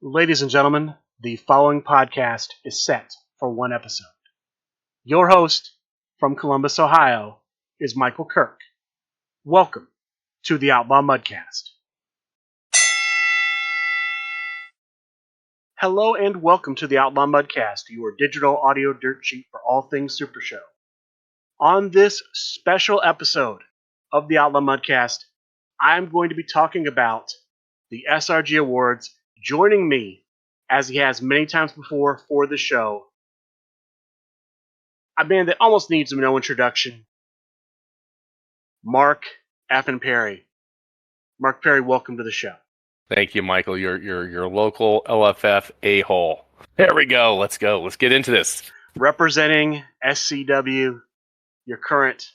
Ladies and gentlemen, the following podcast is set for one episode. Your host from Columbus, Ohio, is Michael Kirk. Welcome to the Outlaw Mudcast. Hello and welcome to the Outlaw Mudcast, your digital audio dirt sheet for all things Super Show. On this special episode of the Outlaw Mudcast, I'm going to be talking about the SRG Awards. Joining me, as he has many times before for the show, a man that almost needs no introduction, Mark Perre. Mark Perre, welcome to the show. Thank you, Michael. Your local LFF a-hole. There we go. Let's go. Let's get into this. Representing SCW, your current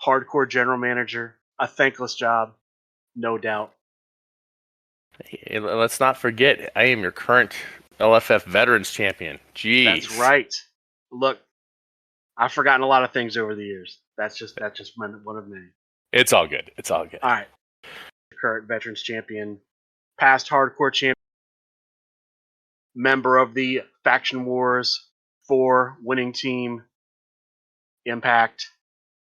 hardcore general manager, a thankless job, no doubt. Hey, let's not forget, I am your current LFF Veterans Champion. Jeez. That's right. Look, I've forgotten a lot of things over the years. That's just one of many. It's all good. It's all good. All right. Current Veterans Champion, past hardcore champion, member of the Faction Wars 4 winning team, Impact.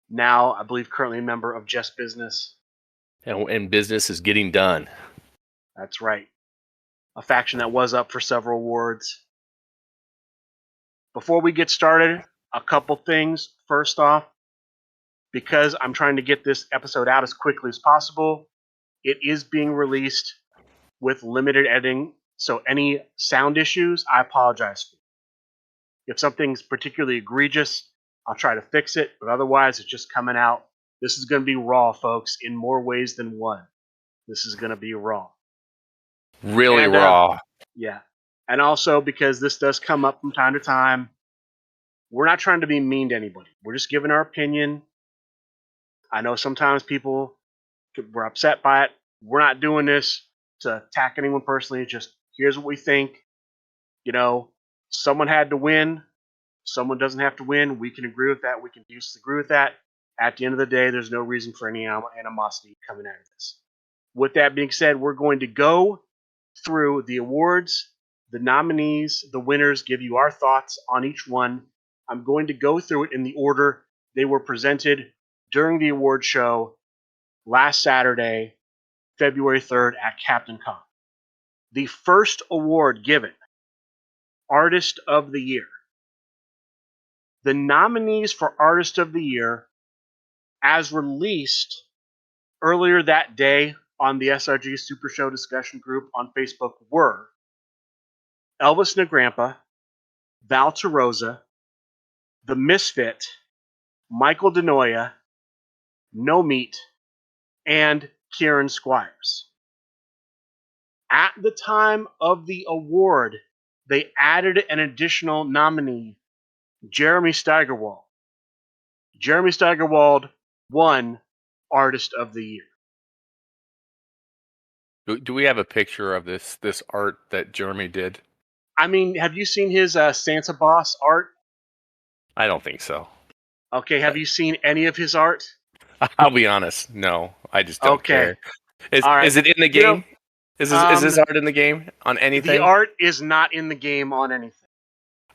Now, I believe, currently a member of Just Business. And business is getting done. That's right. A faction that was up for several awards. Before we get started, a couple things. First off, because I'm trying to get this episode out as quickly as possible, it is being released with limited editing, so any sound issues, I apologize for. If something's particularly egregious, I'll try to fix it, but otherwise, it's just coming out. This is going to be raw, folks, in more ways than one. This is going to be raw. Really raw. Yeah. And also, because this does come up from time to time, we're not trying to be mean to anybody. We're just giving our opinion. I know sometimes people were upset by it. We're not doing this to attack anyone personally. It's just, here's what we think. You know, someone had to win. Someone doesn't have to win. We can agree with that. We can disagree with that. At the end of the day, there's no reason for any animosity coming out of this. With that being said, we're going to go through the awards, the nominees, the winners, give you our thoughts on each one. I'm going to go through it in the order they were presented during the award show last Saturday, February 3rd at Captain Con. The first award given, Artist of the Year. The nominees for Artist of the Year, as released earlier that day on the SRG Super Show discussion group on Facebook, were Elvis Negrampa, Val Tarosa, The Misfit, Michael DeNoia, No Meat, and Kieran Squires. At the time of the award, they added an additional nominee, Jeremy Steigerwald. Jeremy Steigerwald won Artist of the Year. Do we have a picture of this art that Jeremy did? I mean, have you seen his Santa Boss art? I don't think so. Okay, have you seen any of his art? I'll be honest. No, I just don't care. Is it in the game? You know, is this art in the game on anything? The art is not in the game on anything.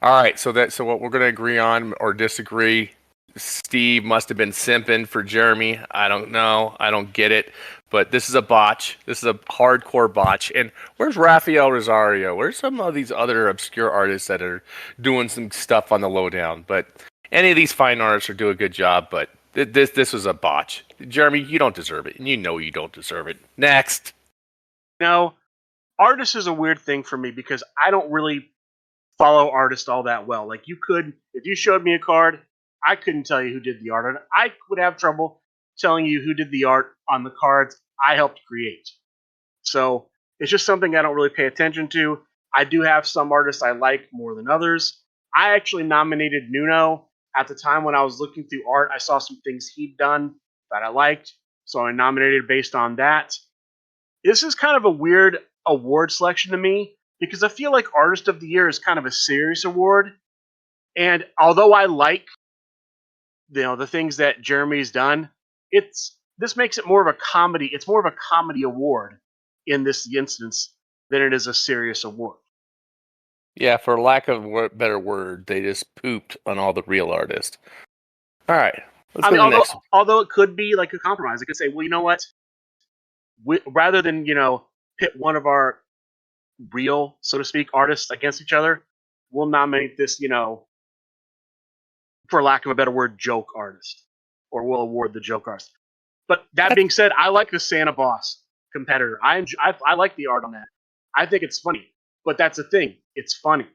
All right, so what we're going to agree on or disagree. Steve must have been simping for Jeremy. I don't know. I don't get it. But this is a botch. This is a hardcore botch. And where's Rafael Rosario? Where's some of these other obscure artists that are doing some stuff on the lowdown? But any of these fine artists are doing a good job. But this was a botch. Jeremy, you don't deserve it. And you know you don't deserve it. Next. No, artist is a weird thing for me because I don't really follow artists all that well. Like, you could, if you showed me a card, I couldn't tell you who did the art on it. I would have trouble telling you who did the art on the cards I helped create. So it's just something I don't really pay attention to. I do have some artists I like more than others. I actually nominated Nuno. At the time when I was looking through art, I saw some things he'd done that I liked, so I nominated based on that. This is kind of a weird award selection to me because I feel like Artist of the Year is kind of a serious award. And although I like the things that Jeremy's done, this makes it more of a comedy. It's more of a comedy award in this instance than it is a serious award. Yeah, for lack of a better word, they just pooped on all the real artists. All right, let's go to the next one. Although it could be like a compromise, it could say, well, you know what? Rather than pit one of our real, so to speak, artists against each other, we'll nominate this, for lack of a better word, joke artist, or we'll award the joke artist. But that being said, I like the Santa Boss competitor. I like the art on that. I think it's funny, but that's the thing. It's funny.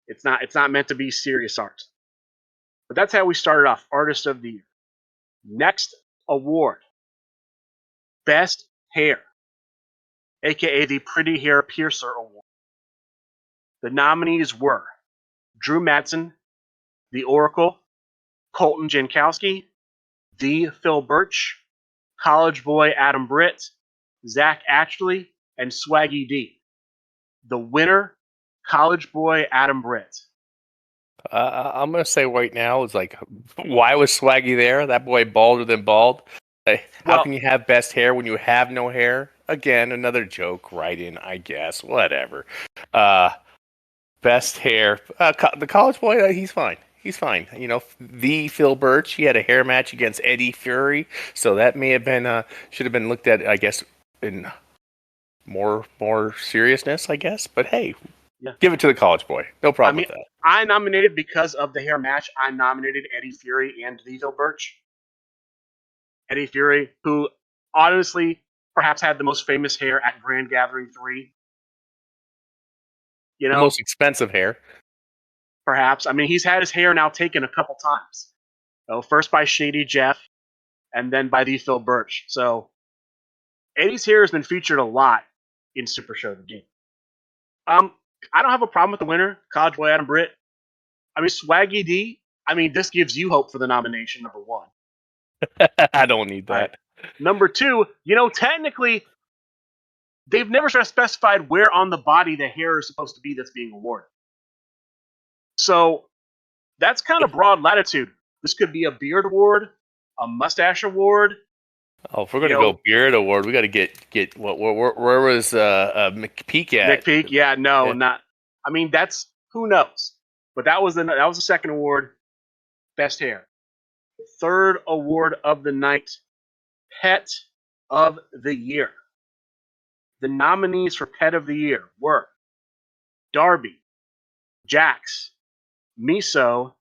It's not meant to be serious art. But that's how we started off. Artist of the Year. Next award, Best Hair, aka the Pretty Hair Piercer Award. The nominees were Drew Madsen, The Oracle, Colton Jankowski, The Phil Birch, College Boy Adam Britt, Zach Ashley, and Swaggy D. The winner, College Boy Adam Britt. I'm gonna say right now is like, why was Swaggy there? That boy balder than bald. How can you have best hair when you have no hair? Again, another joke. Right in, I guess. Whatever. Best hair. The college boy. He's fine. He's fine. The Phil Birch. He had a hair match against Eddie Fury, so that may have been should have been looked at, I guess, in more seriousness, I guess. But hey, yeah. Give it to the college boy. No problem with that. I nominated because of the hair match. I nominated Eddie Fury and the Phil Birch. Eddie Fury, who honestly perhaps had the most famous hair at Grand Gathering 3. The most expensive hair. Perhaps. I mean, he's had his hair now taken a couple times. First by Shady Jeff, and then by the Phil Birch. So Eddie's hair has been featured a lot in Super Show the Game. I don't have a problem with the winner, College Boy Adam Britt. I mean, Swaggy D, this gives you hope for the nomination, number one. I don't need that. Right. Number two, technically, they've never specified where on the body the hair is supposed to be that's being awarded. So that's kind of broad latitude. This could be a beard award, a mustache award. Oh, if we're gonna go beard award, we got to get what? Where was McPeak at? McPeak, yeah, not. That's who knows. But that was the second award, best hair. Third award of the night, Pet of the Year. The nominees for Pet of the Year were Darby, Jax, Miso,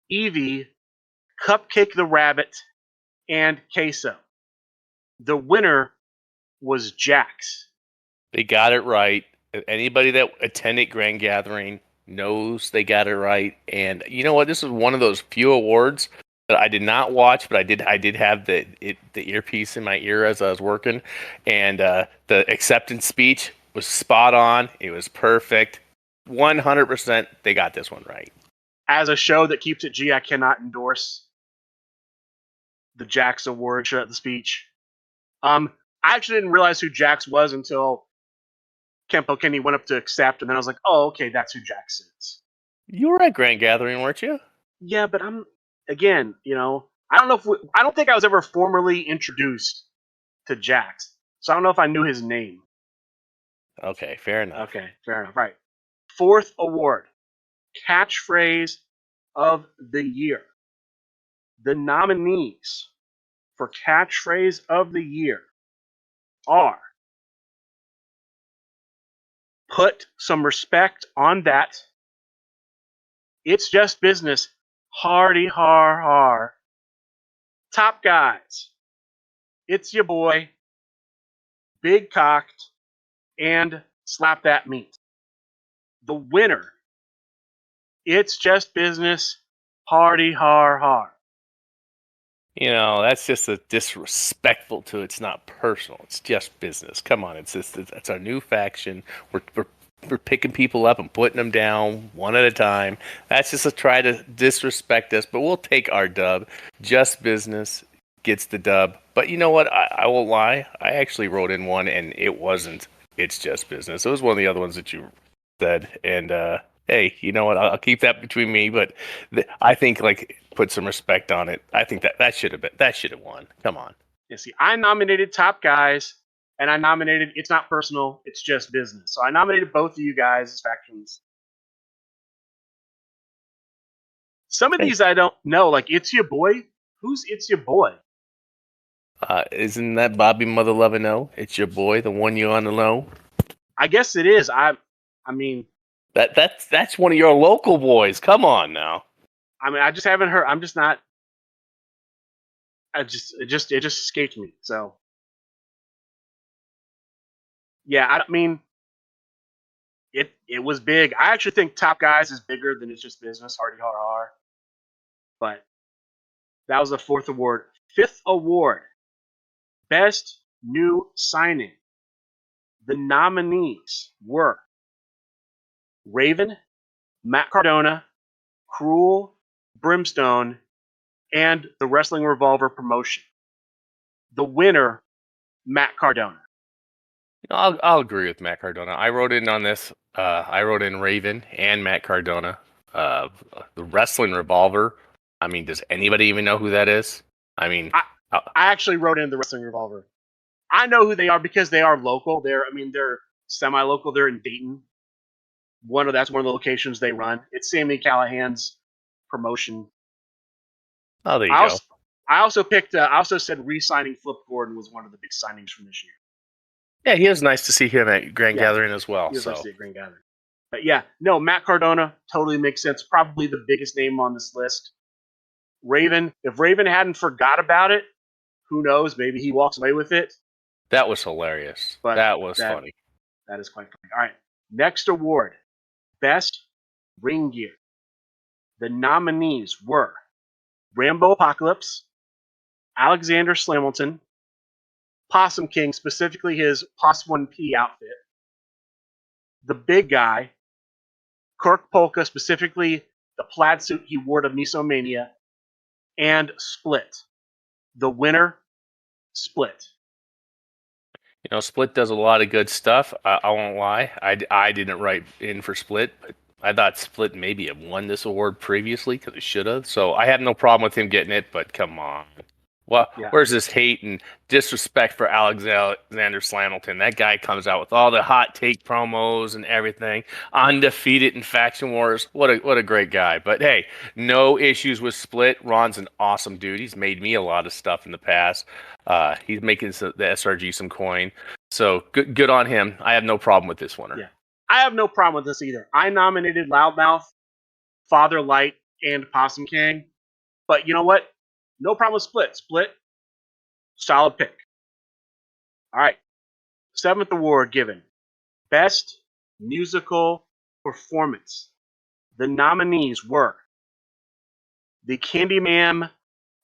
Evie, Cupcake the Rabbit, and Queso. The winner was Jax. They got it right. Anybody that attended Grand Gathering knows they got it right. And you know what? This is one of those few awards that I did not watch, but I did have the earpiece in my ear as I was working, and the acceptance speech was spot on. It was perfect. 100%. They got this one right. As a show that keeps it G, I cannot endorse the Jax Award show at the speech. I actually didn't realize who Jax was until Kempo Kenny went up to accept, and then I was like, oh, okay, that's who Jax is. You were at Grand Gathering, weren't you? Yeah, but I don't think I was ever formally introduced to Jax, so I don't know if I knew his name. Okay, fair enough. Right. Fourth award, Catchphrase of the Year. The nominees for Catchphrase of the Year are Put Some Respect on That, It's Just Business, Hardy Har Har, Top Guys, It's Your Boy, Big Cocked, and Slap That Meat. The winner, It's Just Business, Hardy Har Har. That's just a disrespectful to it's not personal. It's just business. Come on, it's our new faction. We're picking people up and putting them down one at a time. That's just a try to disrespect us, but we'll take our dub. Just business gets the dub. But you know what? I won't lie. I actually wrote in one, and it wasn't. It's just business. It was one of the other ones that you said, and hey, you know what? I'll keep that between me. But I think put some respect on it. I think that should have won. Come on. Yeah, see, I nominated Top Guys, And I nominated It's Not Personal, It's Just Business. So I nominated both of you guys as factions. Some of these I don't know, like It's Your Boy. Who's It's Your Boy? Isn't that Bobby Mother Lovin' O? It's your boy, the one you on the low. I guess it is. I mean, that's one of your local boys. Come on now. I just haven't heard. I'm just not. It just escaped me. So yeah, I mean, it was big. I actually think Top Guys is bigger than It's Just Business. Hardy har har. But that was the fourth award. Fifth award, Best New Signing. The nominees were Raven, Matt Cardona, Cruel, Brimstone, and the Wrestling Revolver promotion. The winner, Matt Cardona. I'll agree with Matt Cardona. I wrote in on this. I wrote in Raven and Matt Cardona. The Wrestling Revolver. I mean, does anybody even know who that is? I mean, I actually wrote in the Wrestling Revolver. I know who they are because they are local. They're semi-local. They're in Dayton. That's one of the locations they run. It's Sami Callahan's promotion. oh, there you go. I also said re-signing Flip Gordon was one of the big signings from this year. Yeah, he was nice to see him at Grand Gathering as well. He was nice to see at Grand Gathering. But yeah, no, Matt Cardona totally makes sense. Probably the biggest name on this list. Raven, if Raven hadn't forgot about it, who knows? Maybe he walks away with it. That was hilarious. But that was funny. That is quite funny. All right, next award, Best Ring Gear. The nominees were Rambo Apocalypse, Alexander Slamilton, Possum King, specifically his Poss 1P outfit, the big guy, Kirk Polka, specifically the plaid suit he wore to Misomania, and Split. The winner, Split. You know, Split does a lot of good stuff. I won't lie. I didn't write in for Split, but I thought Split maybe have won this award previously because it should have. So I have no problem with him getting it, but come on. Well, yeah. Where's this hate and disrespect for Alexander Slamilton? That guy comes out with all the hot take promos and everything, undefeated in Faction Wars. What a great guy. But hey, no issues with Split. Ron's an awesome dude. He's made me a lot of stuff in the past. He's making the SRG some coin. So good on him. I have no problem with this winner. Yeah, I have no problem with this either. I nominated Loudmouth, Father Light, and Possum King. But you know what? No problem with Split. Split, solid pick. All right. Seventh award given. Best Musical Performance. The nominees were the Candyman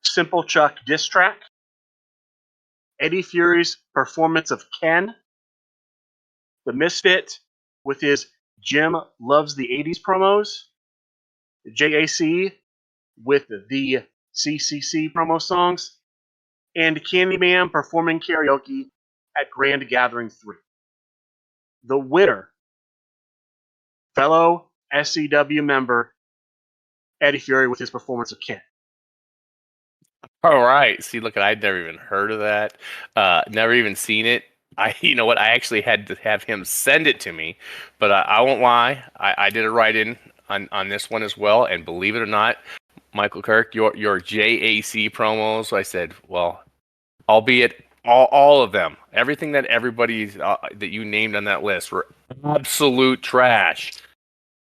Simple Chuck diss track, Eddie Fury's performance of Ken, the Misfit with his Jim Loves the 80s promos, the JAC with the CCC promo songs, and Candyman performing karaoke at Grand Gathering 3. The winner, fellow SCW member Eddie Fury with his performance of Ken. All right. See, look, I'd never even heard of that. Never even seen it. You know what? I actually had to have him send it to me, but I won't lie. I did a write-in on this one as well, and believe it or not, Michael Kirk, your JAC promos, I said, well, albeit all of them, everything that everybody that you named on that list were absolute trash.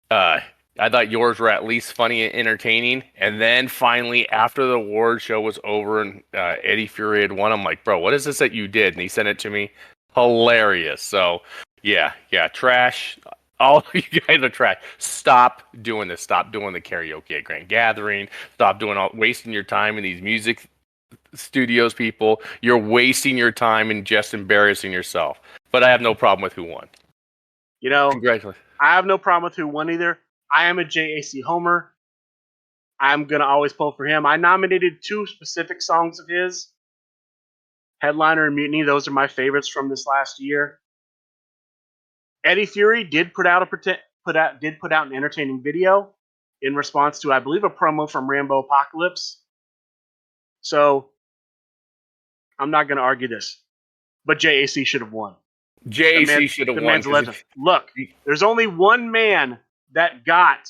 I thought yours were at least funny and entertaining. And then finally, after the award show was over and Eddie Fury had won, I'm like, bro, what is this that you did? And he sent it to me. Hilarious. So, yeah, trash. All you guys are trash. Stop doing this. Stop doing the karaoke at Grand Gathering. Stop wasting your time in these music studios, people. You're wasting your time and just embarrassing yourself. But I have no problem with who won. You know, congratulations. I have no problem with who won either. I am a JAC homer. I'm going to always pull for him. I nominated 2 specific songs of his, Headliner and Mutiny. Those are my favorites from this last year. Eddie Fury did put out an entertaining video in response to, I believe, a promo from Rambo Apocalypse. So I'm not going to argue this. But JAC should have won. JAC should have The won. man's a legend. Look, there's only one man that got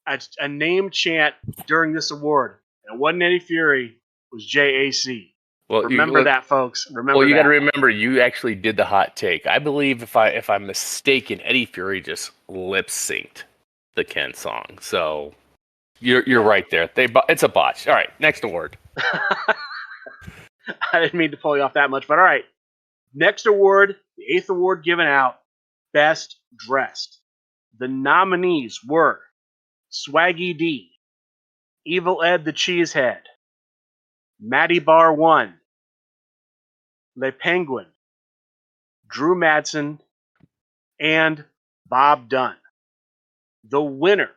a name chant during this award, and it wasn't Eddie Fury. It was JAC. Well, Remember that, folks. Remember well, you got to that. remember, you actually did the hot take. I believe, if I'm mistaken, Eddie Fury just lip synced the Ken song. So you're right there. It's a botch. All right, next award. I didn't mean to pull you off that much, but all right. Next award, the 8th award given out, Best Dressed. The nominees were Swaggy D, Evil Ed the Cheesehead, Matty Bar 1, Le Penguin, Drew Madsen, and Bob Dunn. The winner,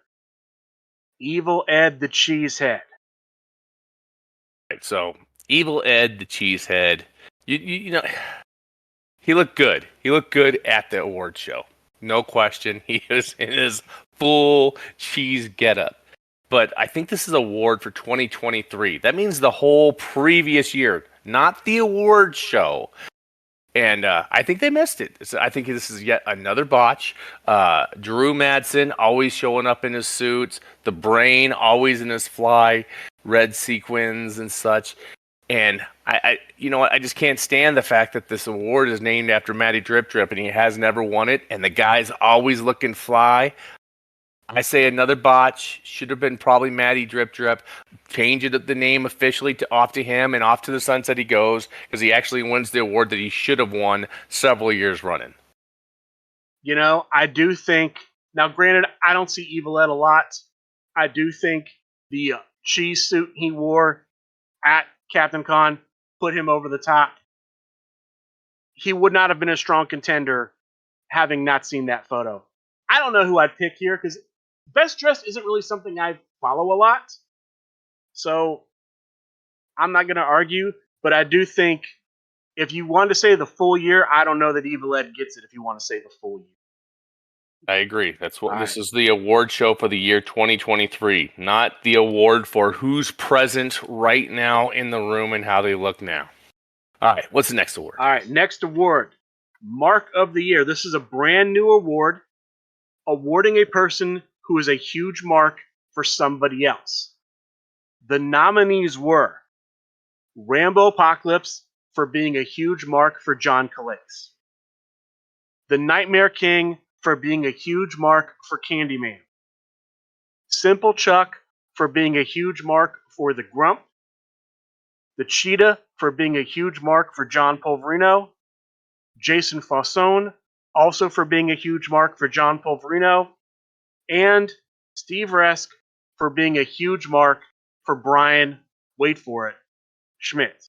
Evil Ed the Cheesehead. Right, so Evil Ed the Cheesehead, you know, he looked good. He looked good at the award show. No question. He was in his full cheese getup. But I think this is an award for 2023. That means the whole previous year, not the award show. And I think they missed it. I think this is yet another botch. Drew Madsen always showing up in his suits. The Brain always in his fly red sequins and such. And I you know what? I just can't stand the fact that this award is named after Matty Drip Drip and he has never won it. And the guy's always looking fly. I say another botch. Should have been probably Matty Drip Drip. Change it, the name officially off to him and off to the sunset he goes, because he actually wins the award that he should have won several years running. You know, I do think, now granted, I don't see Evil Ed a lot. I do think the cheese suit he wore at Captain Con put him over the top. He would not have been a strong contender having not seen that photo. I don't know who I'd pick here, because Best Dressed isn't really something I follow a lot. So I'm not going to argue, but I do think if you want to say the full year, I don't know that Evil Ed gets it if you want to say the full year. I agree. That's what this is, the award show for the year 2023, not the award for who's present right now in the room and how they look now. All right, what's the next award? All right, next award, Mark of the Year. This is a brand new award awarding a person who is a huge mark for somebody else. The nominees were Rambo Apocalypse for being a huge mark for John Calais, the Nightmare King for being a huge mark for Candyman, Simple Chuck for being a huge mark for the Grump, the Cheetah for being a huge mark for John Polverino, Jason Faussone also for being a huge mark for John Polverino, and Steve Resk for being a huge mark for Brian, wait for it, Schmidt.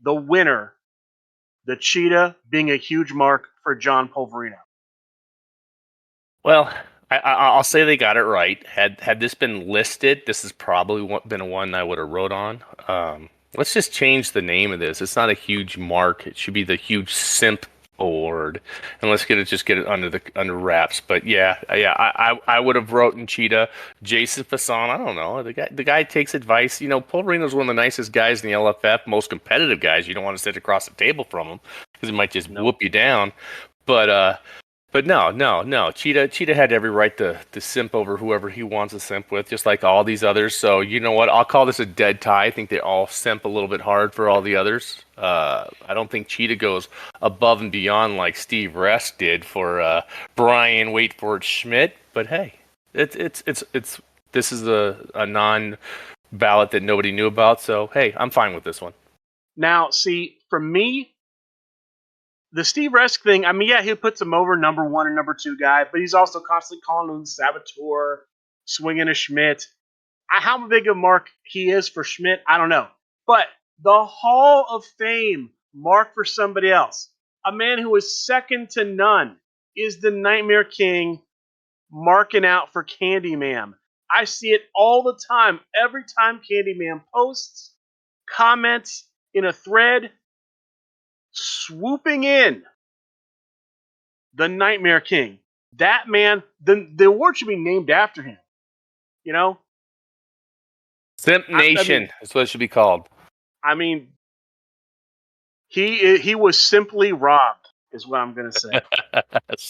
The winner, the Cheetah, being a huge mark for John Polverino. Well, I'll say they got it right. Had this been listed, this has probably been one I would have wrote on. Let's just change the name of this. It's not a huge mark. It should be the Huge Simp Award, and let's get it under wraps. But I would have wrote in Cheetah, Jason Fasson. I don't know. The guy takes advice. You know, Polverino's one of the nicest guys in the LFF, most competitive guys. You don't want to sit across the table from him because he might just whoop you down. But no. Cheetah had every right to simp over whoever he wants to simp with, just like all these others. So you know what? I'll call this a dead tie. I think they all simp a little bit hard for all the others. I don't think Cheetah goes above and beyond like Steve Resk did for Brian Waitford Schmidt. But hey, this is a non-ballot that nobody knew about. So hey, I'm fine with this one. Now, see, for me, the Steve Resk thing, I mean, yeah, he puts him over number 1 and number 2 guy, but he's also constantly calling him the Saboteur, swinging a Schmidt. How big of a mark he is for Schmidt, I don't know. But the Hall of Fame mark for somebody else, a man who is second to none, is the Nightmare King marking out for Candyman. I see it all the time. Every time Candyman posts, comments in a thread, swooping in the Nightmare King. That man, the award should be named after him. You know? Simp Nation is what it should be called. I mean, He was simply robbed, is what I'm going to say.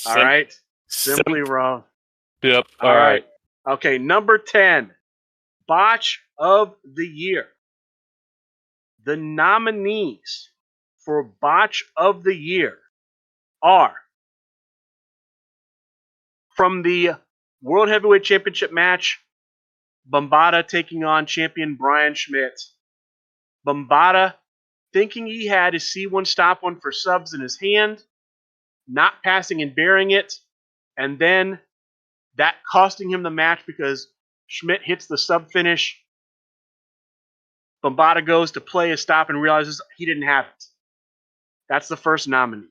All right? Simply Simp. robbed. Yep. All right. Okay, number 10, Botch of the Year. The nominees for Botch of the Year are from the World Heavyweight Championship match, Bombada taking on champion Brian Schmidt. Bombada thinking he had his C1 stop one for subs in his hand, not passing and bearing it, and then that costing him the match because Schmidt hits the sub finish. Bombada goes to play his stop and realizes he didn't have it. That's the first nominee.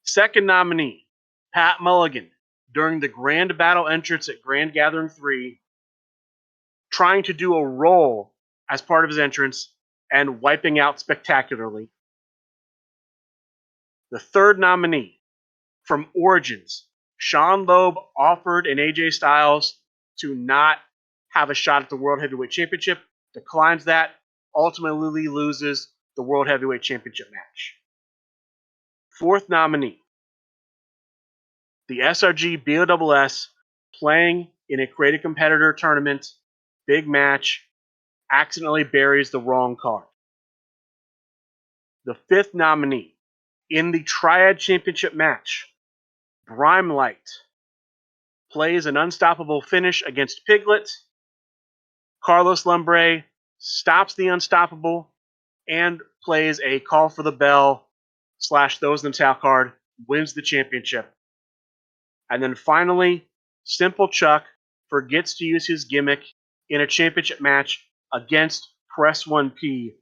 Second nominee, Pat Mulligan, during the Grand Battle entrance at Grand Gathering 3, trying to do a roll as part of his entrance and wiping out spectacularly. The third nominee, from Origins, Sean Loeb offered an AJ Styles to not have a shot at the World Heavyweight Championship, declines that, ultimately loses the World Heavyweight Championship match. Fourth nominee, the SRG BOSS playing in a creative competitor tournament, big match, accidentally buries the wrong card. The fifth nominee, in the Triad Championship match, Brimelight plays an unstoppable finish against Piglet. Carlos Lumbre stops the unstoppable and plays a call for the bell / throws in the towel card, wins the championship. And then finally, Simple Chuck forgets to use his gimmick in a championship match against Press 1P,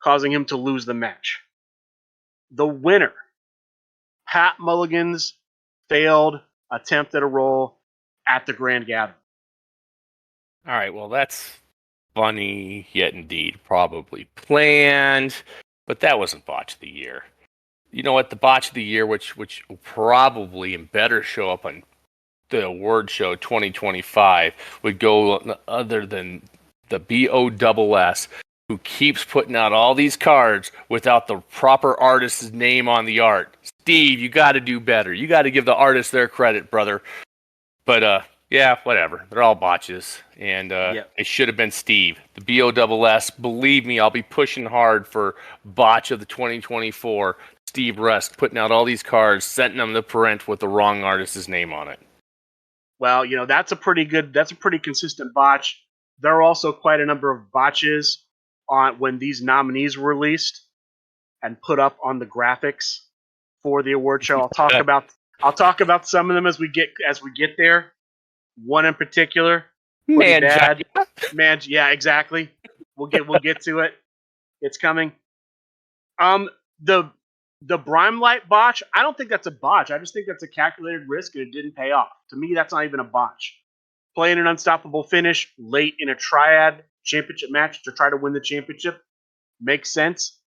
causing him to lose the match. The winner, Pat Mulligan's failed attempt at a roll at the Grand Gathering. All right, well, that's funny, yet indeed probably planned, but that wasn't Botch of the Year. You know what? The Botch of the Year, which will probably and better show up on the award show 2025, would go other than the BOSS, who keeps putting out all these cards without the proper artist's name on the art. Steve, you got to do better. You got to give the artist their credit, brother. But yeah, whatever. They're all botches, and It should have been Steve, the BOSS. Believe me, I'll be pushing hard for Botch of the 2024. Steve Rusk putting out all these cards, sending them to Parent with the wrong artist's name on it. Well, that's a pretty consistent botch. There are also quite a number of botches on when these nominees were released and put up on the graphics for the award show. I'll talk about some of them as we get there. One in particular, pretty bad. Man, yeah, exactly. We'll get to it. It's coming. The Brimelight botch, I don't think that's a botch. I just think that's a calculated risk and it didn't pay off. To me, that's not even a botch. Playing an unstoppable finish late in a Triad championship match to try to win the championship makes sense.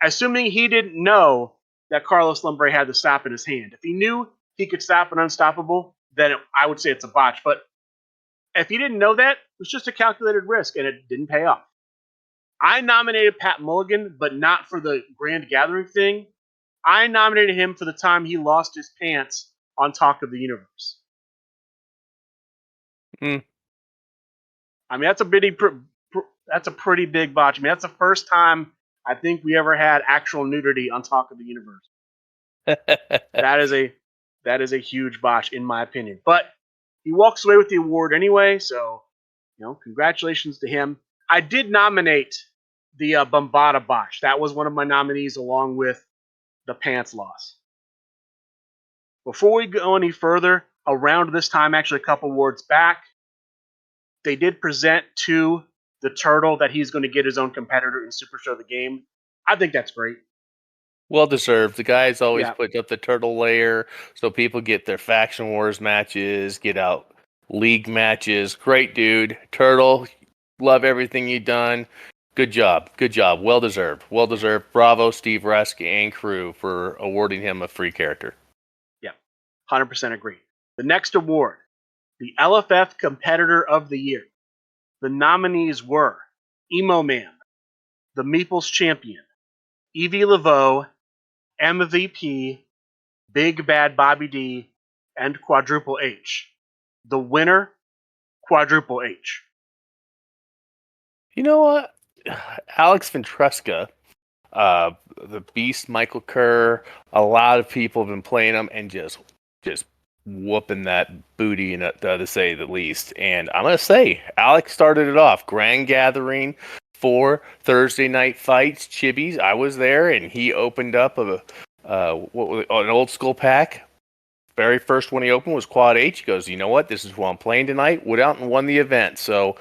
Assuming he didn't know that Carlos Lumbre had the stop in his hand. If he knew he could stop an unstoppable, then I would say it's a botch. But if he didn't know that, it was just a calculated risk and it didn't pay off. I nominated Pat Mulligan, but not for the Grand Gathering thing. I nominated him for the time he lost his pants on Talk of the Universe. I mean, that's a pretty big botch. I mean, that's the first time I think we ever had actual nudity on Talk of the Universe. That is a huge botch in my opinion. But he walks away with the award anyway, so congratulations to him. I did nominate the Bombada botch. That was one of my nominees along with the pants loss. Before we go any further, around this time, actually a couple awards back, they did present to the Turtle that he's going to get his own competitor in Super Show the Game. I think that's great. Well deserved. The guys always put up the Turtle layer so people get their Faction Wars matches, get out league matches. Great dude. Turtle, love everything you've done. Good job. Good job. Well deserved. Well deserved. Bravo, Steve Rusk and crew for awarding him a free character. Yeah, 100% agree. The next award, the LFF Competitor of the Year. The nominees were Emo Man, the Meeples Champion, Evie Laveau, MVP, Big Bad Bobby D, and Quadruple H. The winner, Quadruple H. You know what? Alex Ventresca, the Beast, Michael Kerr, a lot of people have been playing him and just whooping that booty, to say the least. And I'm gonna say, Alex started it off. Grand Gathering, 4 Thursday night fights, Chibis. I was there, and he opened up an old school pack. Very first one he opened was Quad H. He goes, you know what? This is who I'm playing tonight. Went out and won the event. So,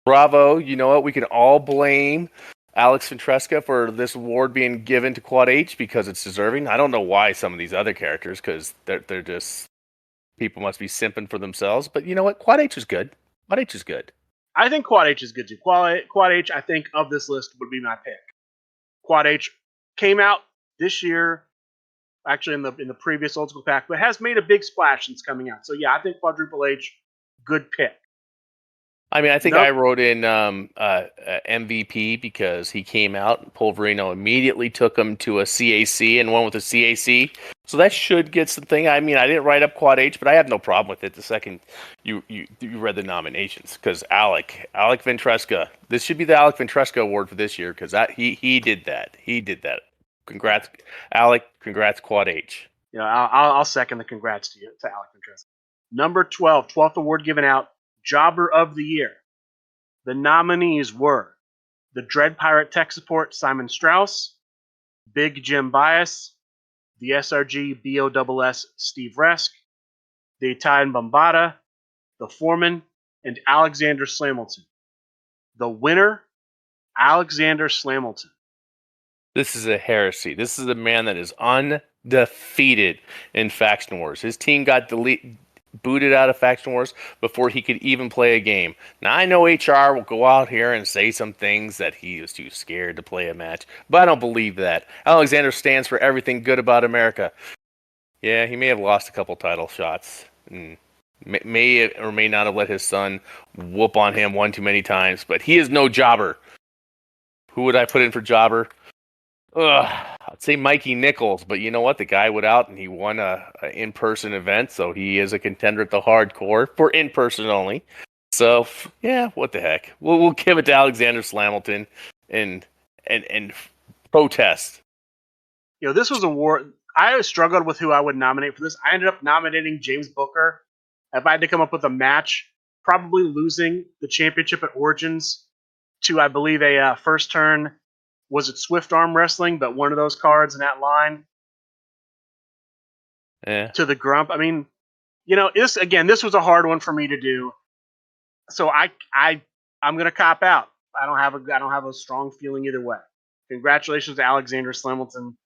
bravo. You know what? We can all blame Alex Ventresca for this award being given to Quad H because it's deserving. I don't know why some of these other characters, because they're just, people must be simping for themselves. But you know what? Quad H is good. Quad H is good. I think Quad H is good too. Quad H, I think, of this list would be my pick. Quad H came out this year, actually in the previous old school pack, but has made a big splash since coming out. So yeah, I think Quadruple H, good pick. I mean, I think I wrote in MVP because he came out and Polverino immediately took him to a CAC and won with a CAC. So that should get something. I mean, I didn't write up Quad H, but I have no problem with it the second you read the nominations. Because Alec Ventresca, this should be the Alec Ventresca award for this year because he did that. He did that. Congrats, Alec. Congrats, Quad H. Yeah, I'll second the congrats to Alec Ventresca. Number 12, 12th award given out, Jobber of the Year. The nominees were the Dread Pirate Tech Support Simon Strauss, Big Jim Bias, the SRG BOSS Steve Resk, the Italian Bombata, the Foreman, and Alexander Slamilton. The winner, Alexander Slamilton. This is a heresy. This is a man that is undefeated in Faction Wars. His team got booted out of Faction Wars before he could even play a game. Now, I know HR will go out here and say some things that he was too scared to play a match, but I don't believe that. Alexander stands for everything good about America. Yeah, he may have lost a couple title shots. May or may not have let his son whoop on him one too many times, but he is no jobber. Who would I put in for jobber? I'd say Mikey Nichols, but you know what? The guy went out and he won a in-person event, so he is a contender at the hardcore for in-person only. So yeah, what the heck? We'll give it to Alexander Slamilton and protest. You know, this was a war. I struggled with who I would nominate for this. I ended up nominating James Booker. If I had to come up with a match, probably losing the championship at Origins to, I believe, a first turn. Was it Swift Arm Wrestling? But one of those cards in that line. Yeah. To the Grump. I mean, you know, this was a hard one for me to do. So I'm gonna cop out. I don't have a strong feeling either way. Congratulations to Alexander Slamilton.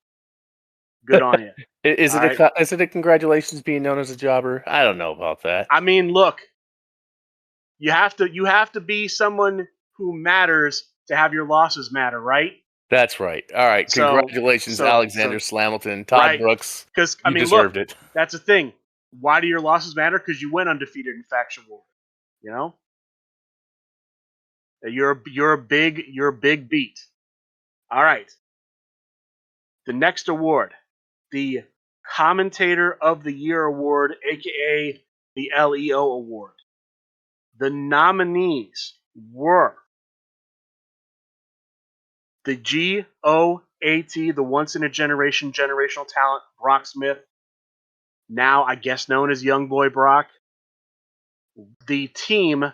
Good on you. Is it a congratulations being known as a jobber? I don't know about that. I mean, look, you have to be someone who matters to have your losses matter, right? That's right. All right. Congratulations, Alexander Slamilton, Todd right. Brooks. Because I mean, deserved it. That's the thing. Why do your losses matter? Because you went undefeated in Faction War. You know, you're a big beat. All right. The next award, the Commentator of the Year Award, aka the LEO Award. The nominees were the GOAT, the once in a generation generational talent, Brock Smith, now I guess known as Young Boy Brock. The team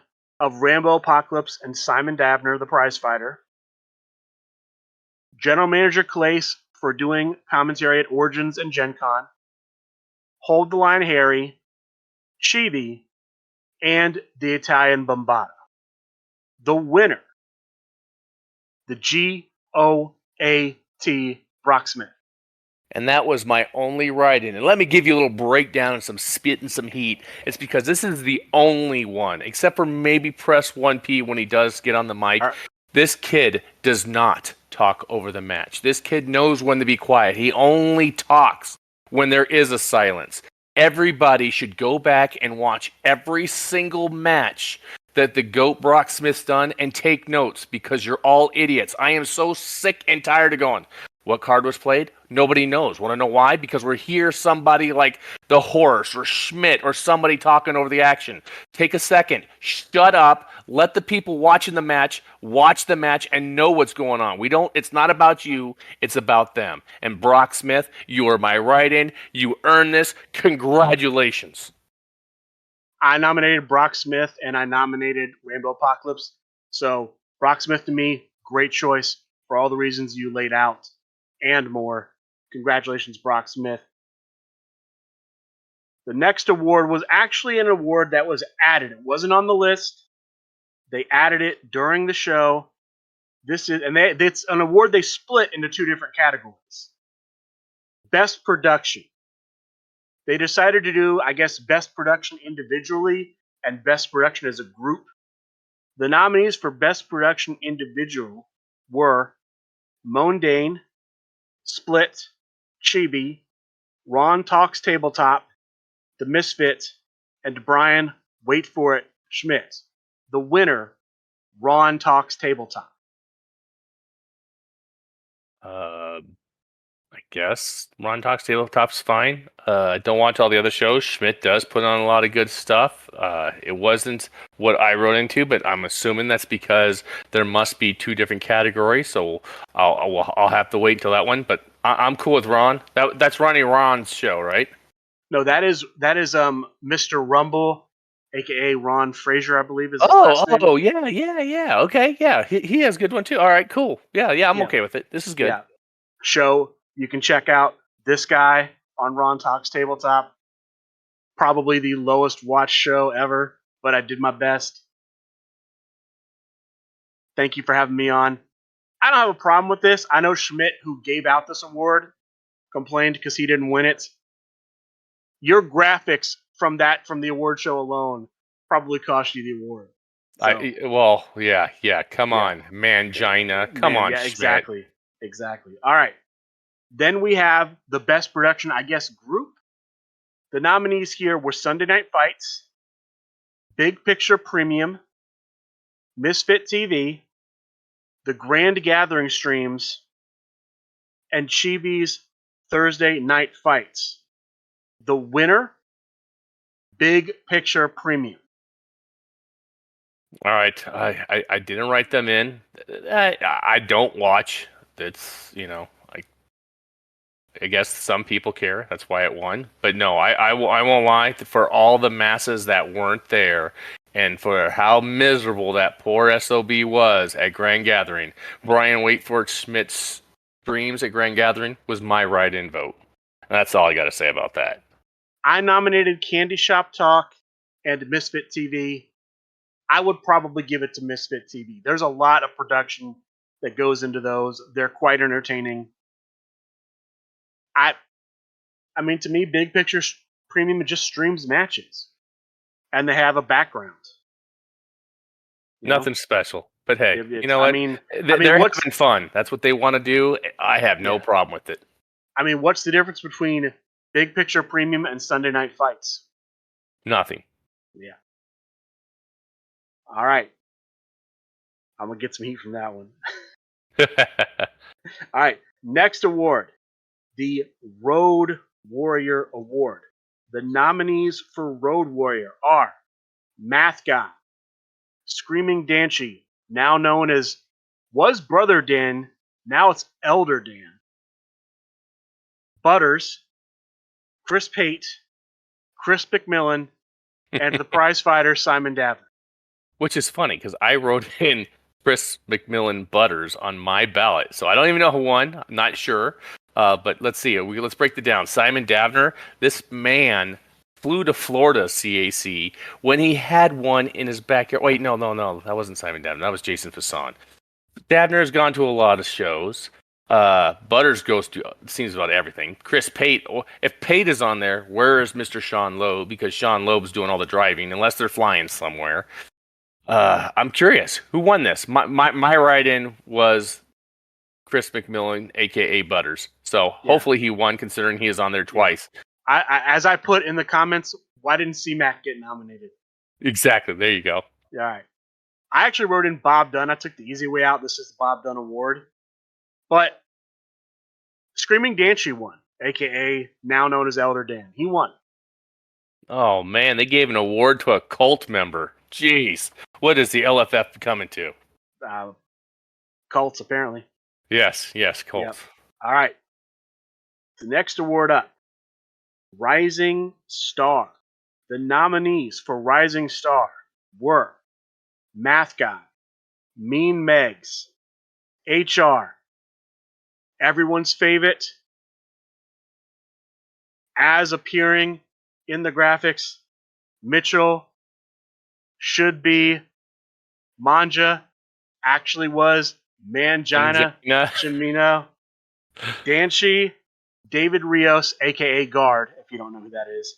of Rambo Apocalypse and Simon Dabner, the prize fighter. General Manager Calais for doing commentary at Origins and Gen Con. Hold the Line Harry, Chibi, and the Italian Bombata. The winner, the GOAT Brock Smith. And that was my only write-in. And let me give you a little breakdown and some spit and some heat. It's because this is the only one, except for maybe Press 1P when he does get on the mic. Right. This kid does not talk over the match. This kid knows when to be quiet. He only talks when there is a silence. Everybody should go back and watch every single match that the GOAT Brock Smith's done and take notes because you're all idiots. I am so sick and tired of going, What card was played? Nobody knows. Want to know why? Because we're here somebody like the Horse or Schmidt or somebody talking over the action. Take a second. Shut up. Let the people watching the match watch the match and know what's going on. It's not about you. It's about them. And Brock Smith, you are my write-in. You earned this. Congratulations. I nominated Brock Smith and I nominated Rainbow Apocalypse. So Brock Smith to me, great choice for all the reasons you laid out and more. Congratulations, Brock Smith. The next award was actually an award that was added. It wasn't on the list. They added it during the show. It's an award they split into two different categories. Best production. They decided to do, I guess, best production individually and best production as a group. The nominees for best production individual were Mondane, Split, Chibi, Ron Talks Tabletop, The Misfit, and Brian, wait for it, Schmidt. The winner, Ron Talks Tabletop. I guess Ron Talks Tabletop's fine. I don't watch all the other shows. Schmidt does put on a lot of good stuff. It wasn't what I wrote into, but I'm assuming that's because there must be two different categories. So I'll have to wait until that one. But I'm cool with Ron. That's Ron's show, right? No, that is Mr. Rumble, aka Ron Fraser, I believe is his last name. Oh, yeah. Okay, yeah. He has a good one too. All right, cool. Yeah, I'm okay with it. This is good. Yeah. Show you can check out this guy on Ron Talks Tabletop. Probably the lowest watched show ever, but I did my best. Thank you for having me on. I don't have a problem with this. I know Schmidt, who gave out this award, complained because he didn't win it. Your graphics from the award show alone probably cost you the award. So. Come on, Mangina. Come on, yeah, Schmidt. Exactly. All right. Then we have the best production, I guess, group. The nominees here were Sunday Night Fights, Big Picture Premium, Misfit TV, The Grand Gathering Streams, and Chibi's Thursday Night Fights. The winner, Big Picture Premium. All right, I didn't write them in. I don't watch. That's I guess some people care. That's why it won. But no, I won't lie. For all the masses that weren't there, and for how miserable that poor SOB was at Grand Gathering, Brian Waitford Schmidt's streams at Grand Gathering was my write-in vote. And that's all I got to say about that. I nominated Candy Shop Talk and Misfit TV. I would probably give it to Misfit TV. There's a lot of production that goes into those. They're quite entertaining. I mean, to me, Big Picture Premium just streams matches, and they have a background. Nothing special, but hey, you know what? I mean, they're having fun. That's what they want to do. I have no problem with it. I mean, what's the difference between Big Picture Premium and Sunday Night Fights? Nothing. Yeah. All right. I'm gonna get some heat from that one. All right. Next award, the Road Warrior Award. The nominees for Road Warrior are Math Guy, Screaming Danchi, now known as was Brother Dan, now it's Elder Dan, Butters, Chris Pate, Chris McMillan, and the prize fighter Simon Davner. Which is funny because I wrote in Chris McMillan Butters on my ballot, so I don't even know who won. I'm not sure. But let's see. Let's break it down. Simon Davner, this man flew to Florida CAC when he had one in his backyard. Wait, no. That wasn't Simon Davner. That was Jason Fasson. Davner has gone to a lot of shows. Butters goes to, it seems, about everything. Chris Pate, if Pate is on there, where is Mr. Sean Loeb? Because Sean Loeb's doing all the driving, unless they're flying somewhere. I'm curious. Who won this? My write-in was Chris McMillan, a.k.a. Butters. So hopefully he won, considering he is on there twice. As I put in the comments, why didn't C-Mac get nominated? Exactly. There you go. All right. I actually wrote in Bob Dunn. I took the easy way out. This is the Bob Dunn Award. But Screaming Dancy won, aka now known as Elder Dan. He won. Oh man, they gave an award to a cult member. Jeez, what is the LFF coming to? Cults, apparently. Yes, cult. Yep. All right. The next award up, Rising Star. The nominees for Rising Star were Math Guy, Mean Megs, HR, everyone's favorite, as appearing in the graphics, Mitchell, should be, Manja, actually was, Mangina, Chimino, Danchi, David Rios, aka Guard, if you don't know who that is,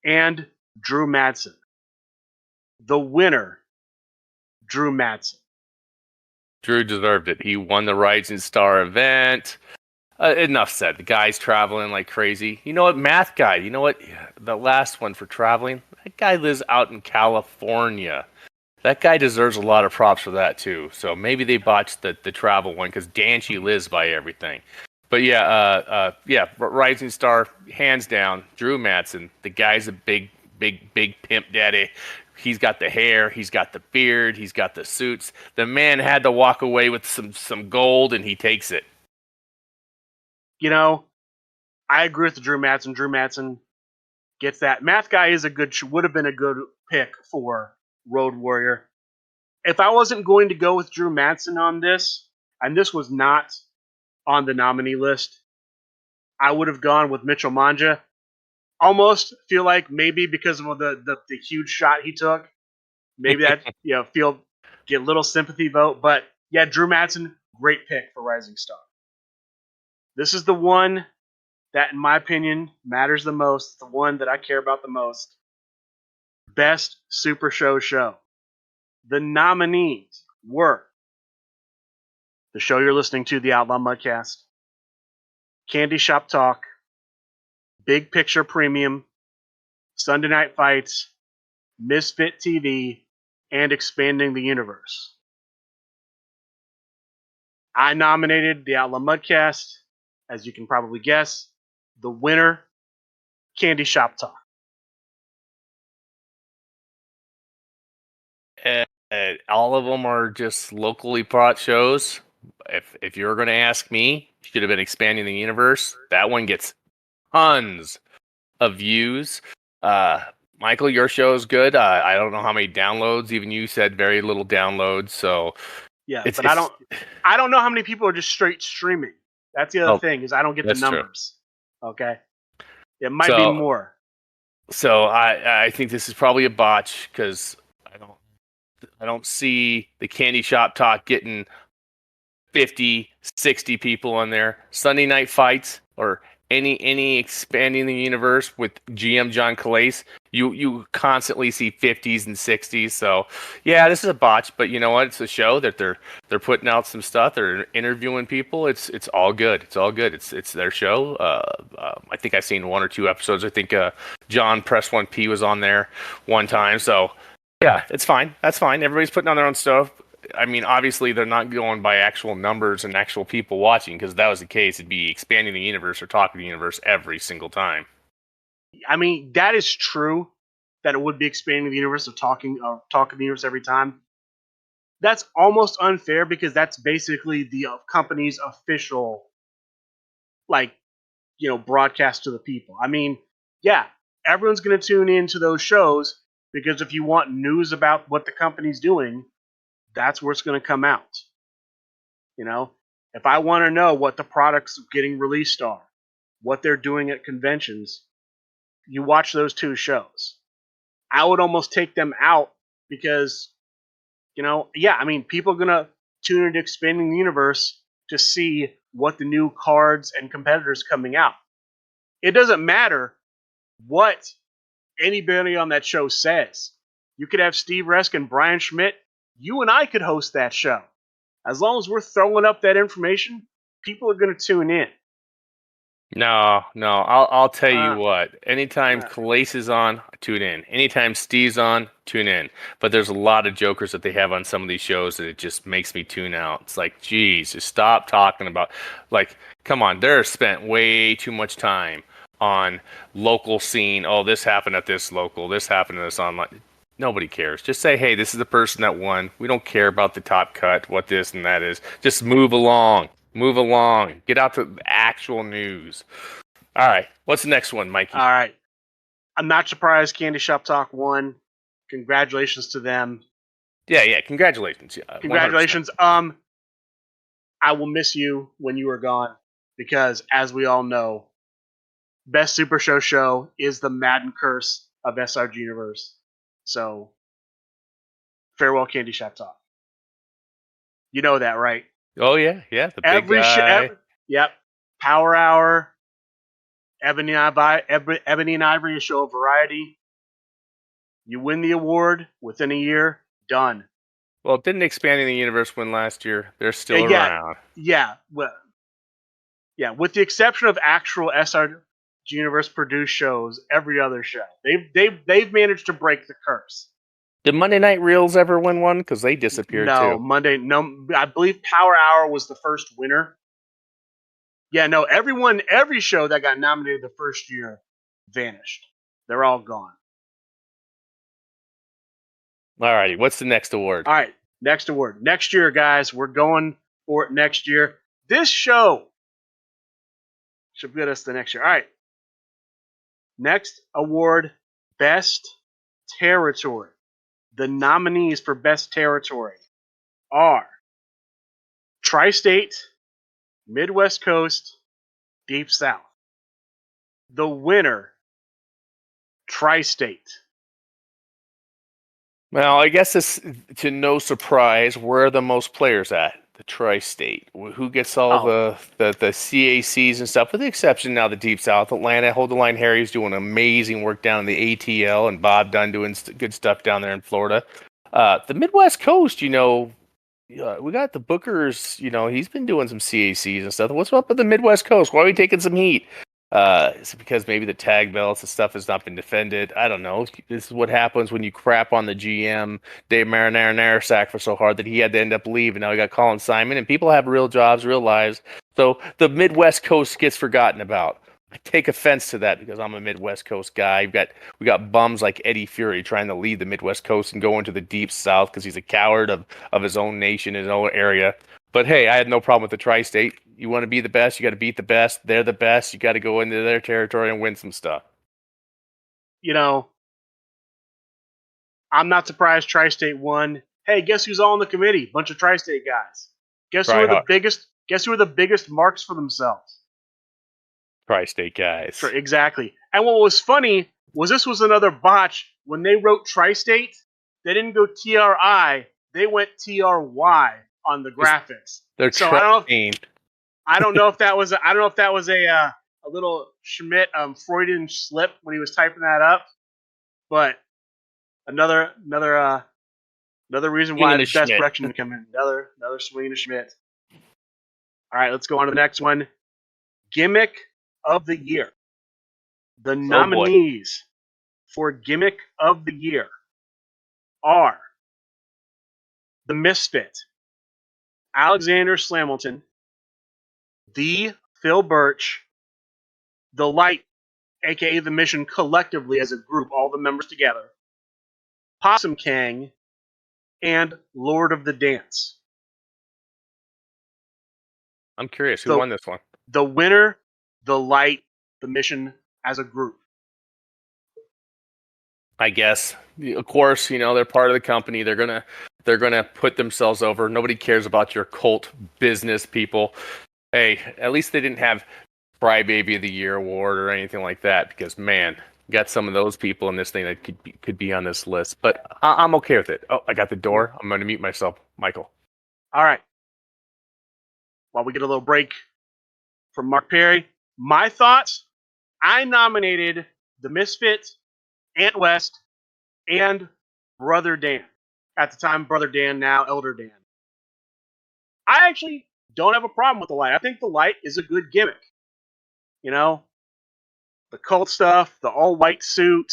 and Drew Madsen. The winner, Drew Madsen. Drew deserved it. He won the Rising Star event. Enough said. The guy's traveling like crazy. You know what, Math Guy? You know what? The last one for traveling. That guy lives out in California. That guy deserves a lot of props for that too. So maybe they botched the travel one because Danchi lives by everything. But yeah, Rising Star, hands down, Drew Madsen. The guy's a big pimp daddy. He's got the hair, he's got the beard, he's got the suits. The man had to walk away with some gold, and he takes it. You know, I agree with Drew Madsen. Drew Madsen gets that. Math Guy is would have been a good pick for Road Warrior. If I wasn't going to go with Drew Madsen on this, and this was not on the nominee list, I would have gone with Mitchell Manja. Almost feel like maybe because of the huge shot he took, maybe that get a little sympathy vote. But yeah, Drew Madsen, great pick for Rising Star. This is the one that, in my opinion, matters the most. The one that I care about the most. Best Super Show. The nominees were the show you're listening to, the Outlaw Mudcast, Candy Shop Talk, Big Picture Premium, Sunday Night Fights, Misfit TV, and Expanding the Universe. I nominated the Outlaw Mudcast. As you can probably guess, the winner, Candy Shop Talk. All of them are just locally brought shows. If you're going to ask me, should have been Expanding the Universe. That one gets tons of views. Michael, your show is good. I don't know how many downloads. Even you said very little downloads. So yeah, but I don't know how many people are just straight streaming. That's the other thing, is I don't get the numbers. True. Okay, it might be more. So I think this is probably a botch because I don't see the Candy Shop Talk getting 50, 60 people on there. Sunday Night Fights or any Expanding the Universe with GM John Calais, you constantly see 50s and 60s. So yeah, this is a botch, but you know what? It's a show that they're putting out some stuff. They're interviewing people. It's all good. It's all good. It's their show. I think I've seen 1 or 2 episodes. I think John Press 1P was on there one time. So yeah, it's fine. That's fine. Everybody's putting on their own stuff. I mean, obviously, they're not going by actual numbers and actual people watching, because if that was the case, it'd be Expanding the Universe or Talking the Universe every single time. I mean, that is true, that it would be Expanding the Universe or Talking the Universe every time. That's almost unfair, because that's basically the company's official, broadcast to the people. I mean, yeah, everyone's going to tune into those shows, because if you want news about what the company's doing, that's where it's going to come out. You know, if I want to know what the products getting released are, what they're doing at conventions, you watch those 2 shows. I would almost take them out because, people are going to tune into Expanding the Universe to see what the new cards and competitors coming out. It doesn't matter what anybody on that show says. You could have Steve Resk and Brian Schmidt. You and I could host that show. As long as we're throwing up that information, people are going to tune in. No. I'll tell you what. Anytime Calais is on, tune in. Anytime Steve's on, tune in. But there's a lot of jokers that they have on some of these shows that it just makes me tune out. It's like, geez, just stop talking about, Come on, they're spent way too much time on local scene. Oh, this happened at this local. This happened at this online. Nobody cares. Just say, hey, this is the person that won. We don't care about the top cut, what this and that is. Just move along. Move along. Get out to the actual news. All right. What's the next one, Mikey? All right. I'm not surprised Candy Shop Talk won. Congratulations to them. Yeah. Congratulations. Yeah, Congratulations. 100%. I will miss you when you are gone because, as we all know, Best Super Show is the Madden curse of SRG Universe. So, farewell, Candy Shop Talk. You know that, right? Oh, yeah. The big guy. Yep. Power Hour. Ebony and Ivory, a show of variety. You win the award within a year. Done. Well, didn't Expanding the Universe win last year? They're still around. Yeah. Well, yeah. With the exception of actual SRG Universe produced shows, every other show they've managed to break the curse. Did Monday Night Reels ever win one? Because they disappeared too. No. I believe Power Hour was the first winner. Yeah, no. Every show that got nominated the first year vanished. They're all gone. All righty. What's the next award? All right. Next award. Next year, guys. We're going for it next year. This show should get us the next year. All right. Next award, Best Territory. The nominees for Best Territory are Tri-State, Midwest Coast, Deep South. The winner, Tri-State. Well, I guess it's to no surprise, where are the most players at? The Tri-State. Who gets all the CACs and stuff, with the exception now the Deep South. Atlanta, Hold the Line Harry's doing amazing work down in the ATL, and Bob Dunn doing good stuff down there in Florida. The Midwest Coast, we got the Bookers, he's been doing some CACs and stuff. What's up with the Midwest Coast? Why are we taking some heat? Is it because maybe the tag belts and stuff has not been defended? I don't know. This is what happens when you crap on the GM, Dave Marinara for so hard that he had to end up leaving. Now we got Colin Simon, and people have real jobs, real lives. So the Midwest Coast gets forgotten about. I take offense to that because I'm a Midwest Coast guy. We got bums like Eddie Fury trying to lead the Midwest Coast and go into the Deep South because he's a coward of his own nation, his own area. But hey, I had no problem with the Tri-State. You want to be the best, you got to beat the best. They're the best. You got to go into their territory and win some stuff. I'm not surprised Tri-State won. Hey, guess who's all in the committee? Bunch of Tri-State guys. Guess who are the biggest marks for themselves? Tri-State guys. Sure, exactly. And what was funny was this was another botch. When they wrote Tri-State, they didn't go TRI, they went TRY on the graphics. They're so I don't know if that was a little Schmidt Freudian slip when he was typing that up, but another reason why the best correction to come in. Another swing to Schmidt. All right, let's go on to the next one. Gimmick of the year. The nominees for Gimmick of the year are The Misfit, Alexander Slamilton, The Phil Birch, The Light, aka The Mission collectively as a group, all the members together, Possum Kang, and Lord of the Dance. I'm curious, who won this one? The winner, The Light, The Mission as a group. I guess. Of course, they're part of the company. They're gonna put themselves over. Nobody cares about your cult business people. Hey, at least they didn't have Crybaby of the Year award or anything like that, because man, got some of those people in this thing that could be on this list. But I'm okay with it. Oh, I got the door. I'm going to mute myself, Michael. All right. While we get a little break from Mark Perry, my thoughts. I nominated The Misfits, Ant West, and Brother Dan. At the time, Brother Dan, now Elder Dan. I actually don't have a problem with The Light. I think The Light is a good gimmick. The cult stuff, the all-white suit,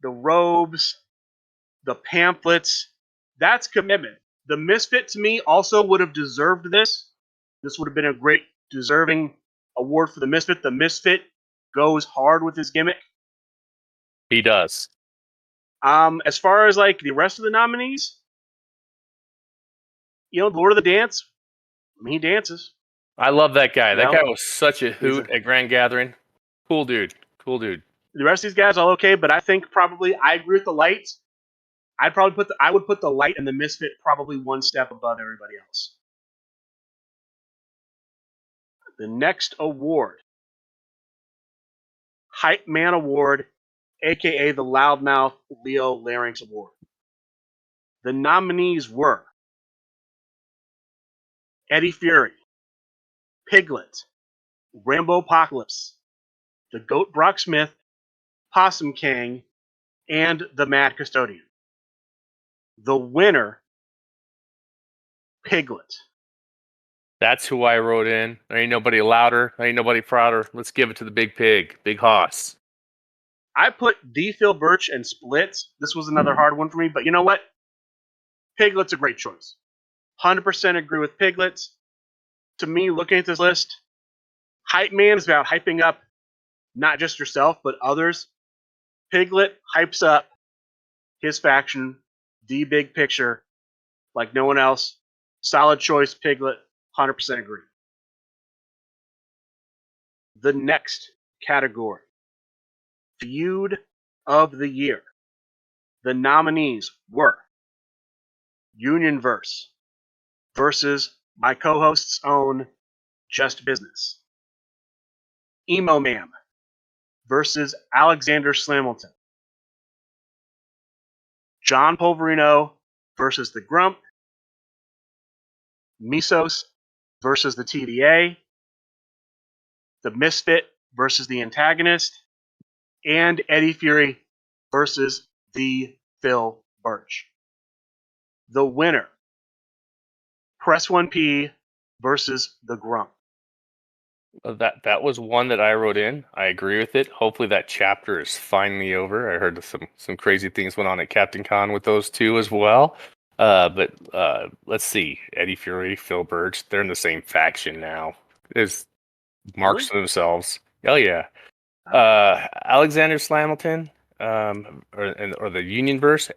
the robes, the pamphlets, that's commitment. The Misfit, to me, also would have deserved this. This would have been a great deserving award for the Misfit. The Misfit goes hard with his gimmick. He does. As far as like the rest of the nominees, Lord of the Dance, he dances. I love that guy. That No. guy was such a hoot at Grand Gathering. Cool dude. Cool dude. The rest of these guys all okay, but I think probably I agree with the Light. I would put the Light and the Misfit probably one step above everybody else. The next award, Hype Man Award, aka the Loudmouth Leo Larynx Award. The nominees were Eddie Fury, Piglet, Rambo Apocalypse, the Goat Brock Smith, Possum King, and the Mad Custodian. The winner, Piglet. That's who I wrote in. There ain't nobody louder. There ain't nobody prouder. Let's give it to the big pig, Big Hoss. I put D. Phil Birch and Splits. This was another hard one for me, but you know what? Piglet's a great choice. 100% agree with Piglet. To me, looking at this list, Hype Man is about hyping up not just yourself, but others. Piglet hypes up his faction, the big picture, like no one else. Solid choice, Piglet. 100% agree. The next category, Feud of the Year. The nominees were Unionverse versus my co-host's own Just Business. Emo Man versus Alexander Slamilton. John Polverino versus the Grump. Misos versus the TVA. The Misfit versus the Antagonist. And Eddie Fury versus the Phil Birch. The winner, Press 1P versus the Grump. That was one that I wrote in. I agree with it. Hopefully that chapter is finally over. I heard some crazy things went on at Captain Con with those two as well. But let's see. Eddie Fury, Phil Birch, they're in the same faction now. There's marks for themselves. Oh yeah. Alexander Slamilton, or the Unionverse.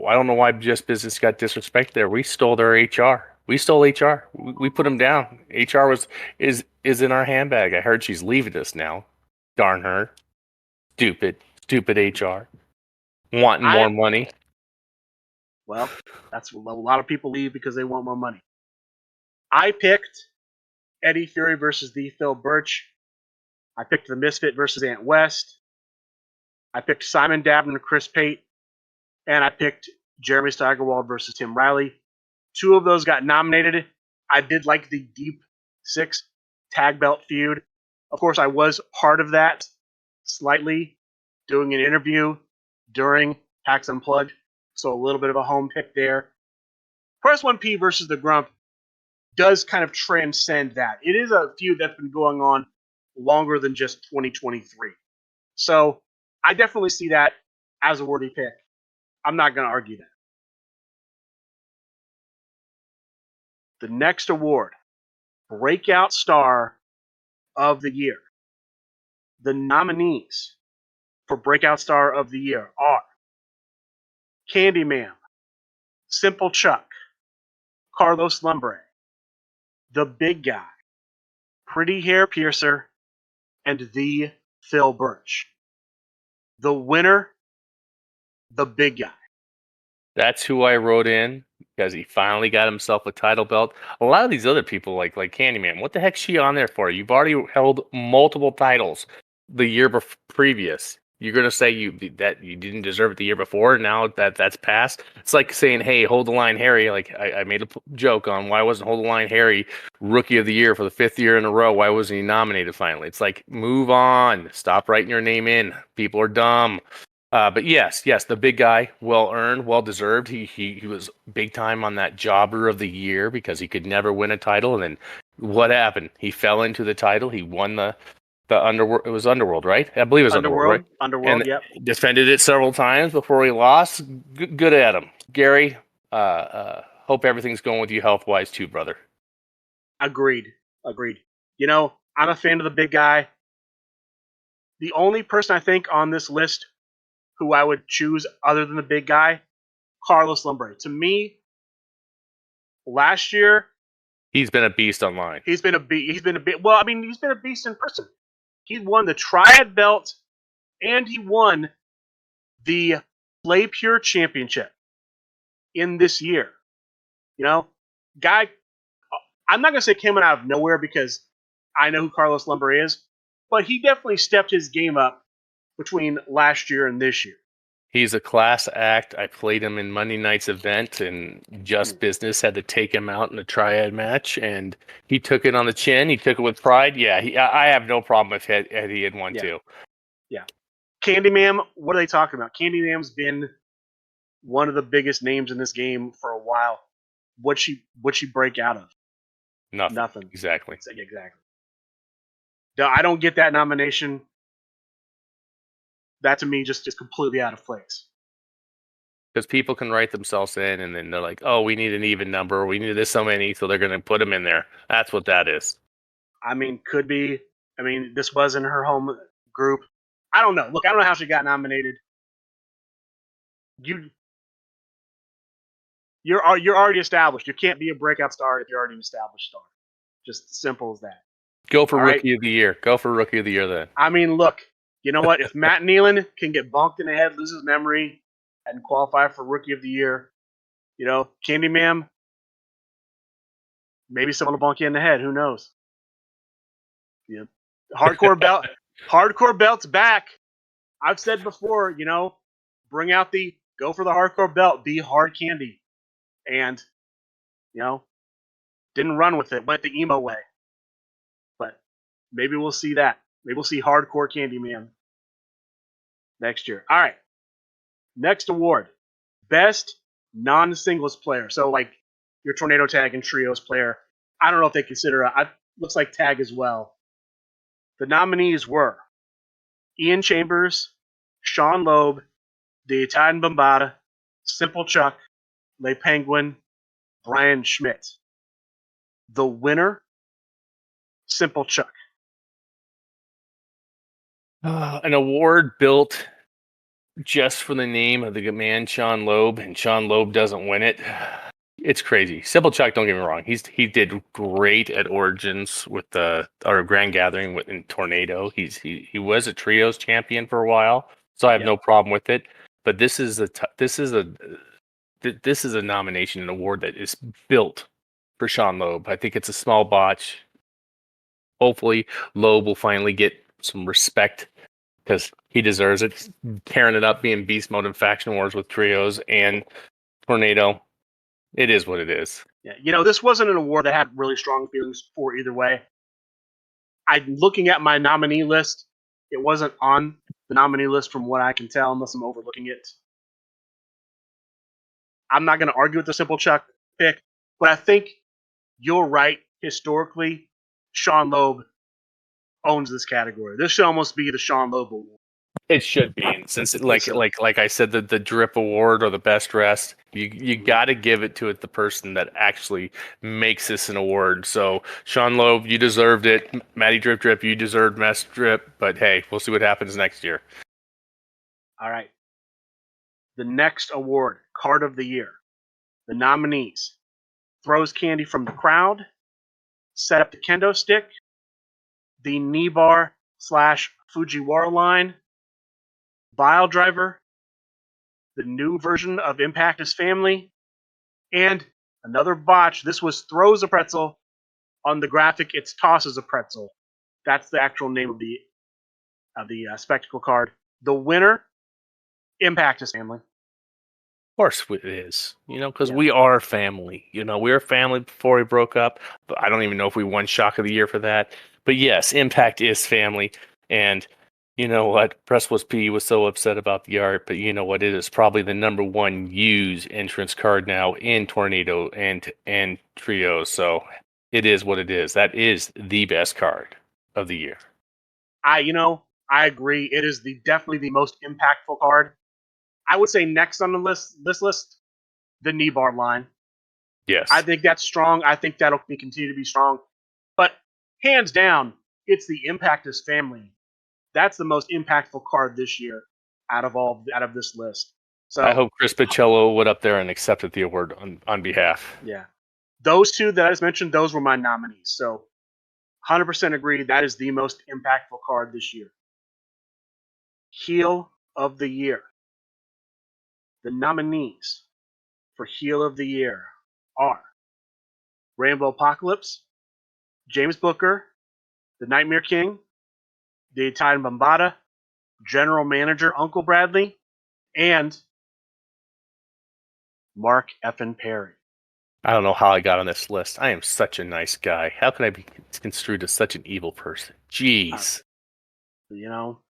I don't know why Just Business got disrespected there. We stole their HR. We stole HR. We put them down. HR is in our handbag. I heard she's leaving us now. Darn her. Stupid HR. Wanting more money. Well, that's a lot of people leave because they want more money. I picked Eddie Fury versus the Phil Birch. I picked the Misfit versus Ant West. I picked Simon Dabney and Chris Pate. And I picked Jeremy Steigerwald versus Tim Riley. Two of those got nominated. I did like the Deep Six tag belt feud. Of course, I was part of that slightly, doing an interview during PAX Unplugged. So a little bit of a home pick there. Press 1P versus the Grump does kind of transcend that. It is a feud that's been going on longer than just 2023. So I definitely see that as a worthy pick. I'm not going to argue that. The next award, Breakout Star of the Year. The nominees for Breakout Star of the Year are Candyman, Simple Chuck, Carlos Lumbre, The Big Guy, Pretty Hair Piercer, and the Phil Birch. The winner, The Big Guy. That's who I wrote in because he finally got himself a title belt. A lot of these other people, like Candyman, what the heck's she on there for? You've already held multiple titles the year previous. You're gonna say that you didn't deserve it the year before. Now that's passed. It's like saying, "Hey, hold the line, Harry." Like I made a joke on why wasn't Hold the Line Harry Rookie of the Year for the 5th year in a row? Why wasn't he nominated finally? It's like, move on. Stop writing your name in. People are dumb. But yes, the big guy, well earned, well deserved. He was big time on that Jobber of the Year because he could never win a title. And then what happened? He fell into the title. He won the Underworld. It was Underworld, right? I believe it was Underworld, right? Underworld, and yep. Defended it several times before he lost. Good at him, Gary. Hope everything's going with you health wise too, brother. Agreed. I'm a fan of the big guy. The only person I think on this list who I would choose other than the big guy, Carlos Lumbre. To me, last year He's been a beast online. he's been a beast. He's been a bit. Well, I mean, he's been a beast in person. He won the Triad belt, and he won the Play Pure Championship in this year. Guy. I'm not gonna say came out of nowhere because I know who Carlos Lumbre is, but he definitely stepped his game up between last year and this year. He's a class act. I played him in Monday night's event, and Just Business had to take him out in a triad match, and he took it on the chin. He took it with pride. Yeah, I have no problem if he had won too. Yeah. Candyman, what are they talking about? Candyman's been one of the biggest names in this game for a while. What'd she break out of? Nothing. Exactly. Exactly. I don't get that nomination. That to me just is completely out of place. Because people can write themselves in, and then they're like, "Oh, we need an even number. We need this so many," so they're going to put them in there. That's what that is. I mean, could be. I mean, this was in her home group. I don't know. Look, I don't know how she got nominated. You're already established. You can't be a breakout star if you're already an established star. Just simple as that. Go for Rookie of the Year. Go for Rookie of the Year then. I mean, look, you know what? If Matt Nealon can get bonked in the head, lose his memory, and qualify for Rookie of the Year, Candyman, maybe someone will bonk you in the head. Who knows? Yeah. Hardcore belt's back. I've said before, bring out go for the hardcore belt, be hard candy. And, didn't run with it, went the emo way. But maybe we'll see that. Maybe we'll see hardcore Candyman next year. All right. Next award, best non-singles player. So like your Tornado Tag and Trios player. I don't know if they consider looks like tag as well. The nominees were Ian Chambers, Sean Loeb, the Italian Bombada, Simple Chuck, Le Penguin, Brian Schmidt. The winner, Simple Chuck. An award built just for the name of the man Sean Loeb, and Sean Loeb doesn't win it. It's crazy. Simple Chuck, don't get me wrong. He did great at Origins with our Grand Gathering in Tornado. He was a trios champion for a while, so I have no problem with it. But this is a nomination, an award that is built for Sean Loeb. I think it's a small botch. Hopefully, Loeb will finally get some respect because he deserves it. Tearing it up, being beast mode in faction wars with trios and Tornado. It is what it is. Yeah, this wasn't an award that had really strong feelings for either way. I'm looking at my nominee list. It wasn't on the nominee list from what I can tell, unless I'm overlooking it. I'm not going to argue with the Simple Chuck pick, but I think you're right. Historically, Sean Loeb owns this category. This should almost be the Sean Loeb award. It should be, and since like I said, the drip award or the best dressed, you got to give it to the person that actually makes this an award. So Sean Loeb, you deserved it. Matty Drip Drip, you deserved best drip. But hey, we'll see what happens next year. All right. The next award, Card of the Year. The nominees: Throws Candy from the Crowd, Set Up the Kendo Stick, the Knee Bar / Fujiwara line, Bile Driver, the new version of Impact is Family, and another botch. This was Throws a Pretzel. On the graphic, it's Tosses a Pretzel. That's the actual name of the spectacle card. The winner, Impact is Family. Of course it is, because we are family. We were family before we broke up. But I don't even know if we won Shock of the Year for that. But yes, Impact is family. And you know what? Presswoods P was so upset about the art, but you know what? It is probably the number one used entrance card now in Tornado and Trio. So it is what it is. That is the best card of the year. I agree. It is definitely the most impactful card. I would say next on this list, the Knee Bar line. Yes. I think that's strong. I think that'll continue to be strong. But hands down, it's the Impactus family. That's the most impactful card this year out of this list. So I hope Chris Pacello went up there and accepted the award on behalf. yeah, those two that I just mentioned, those were my nominees. So 100% agree. That is the most impactful card this year. Heel of the Year. The nominees for Heel of the Year are Rainbow Apocalypse, James Booker, the Nightmare King, the Italian Bombata, General Manager Uncle Bradley, and Mark Perry. I don't know how I got on this list. I am such a nice guy. How can I be construed as such an evil person? Jeez. You know,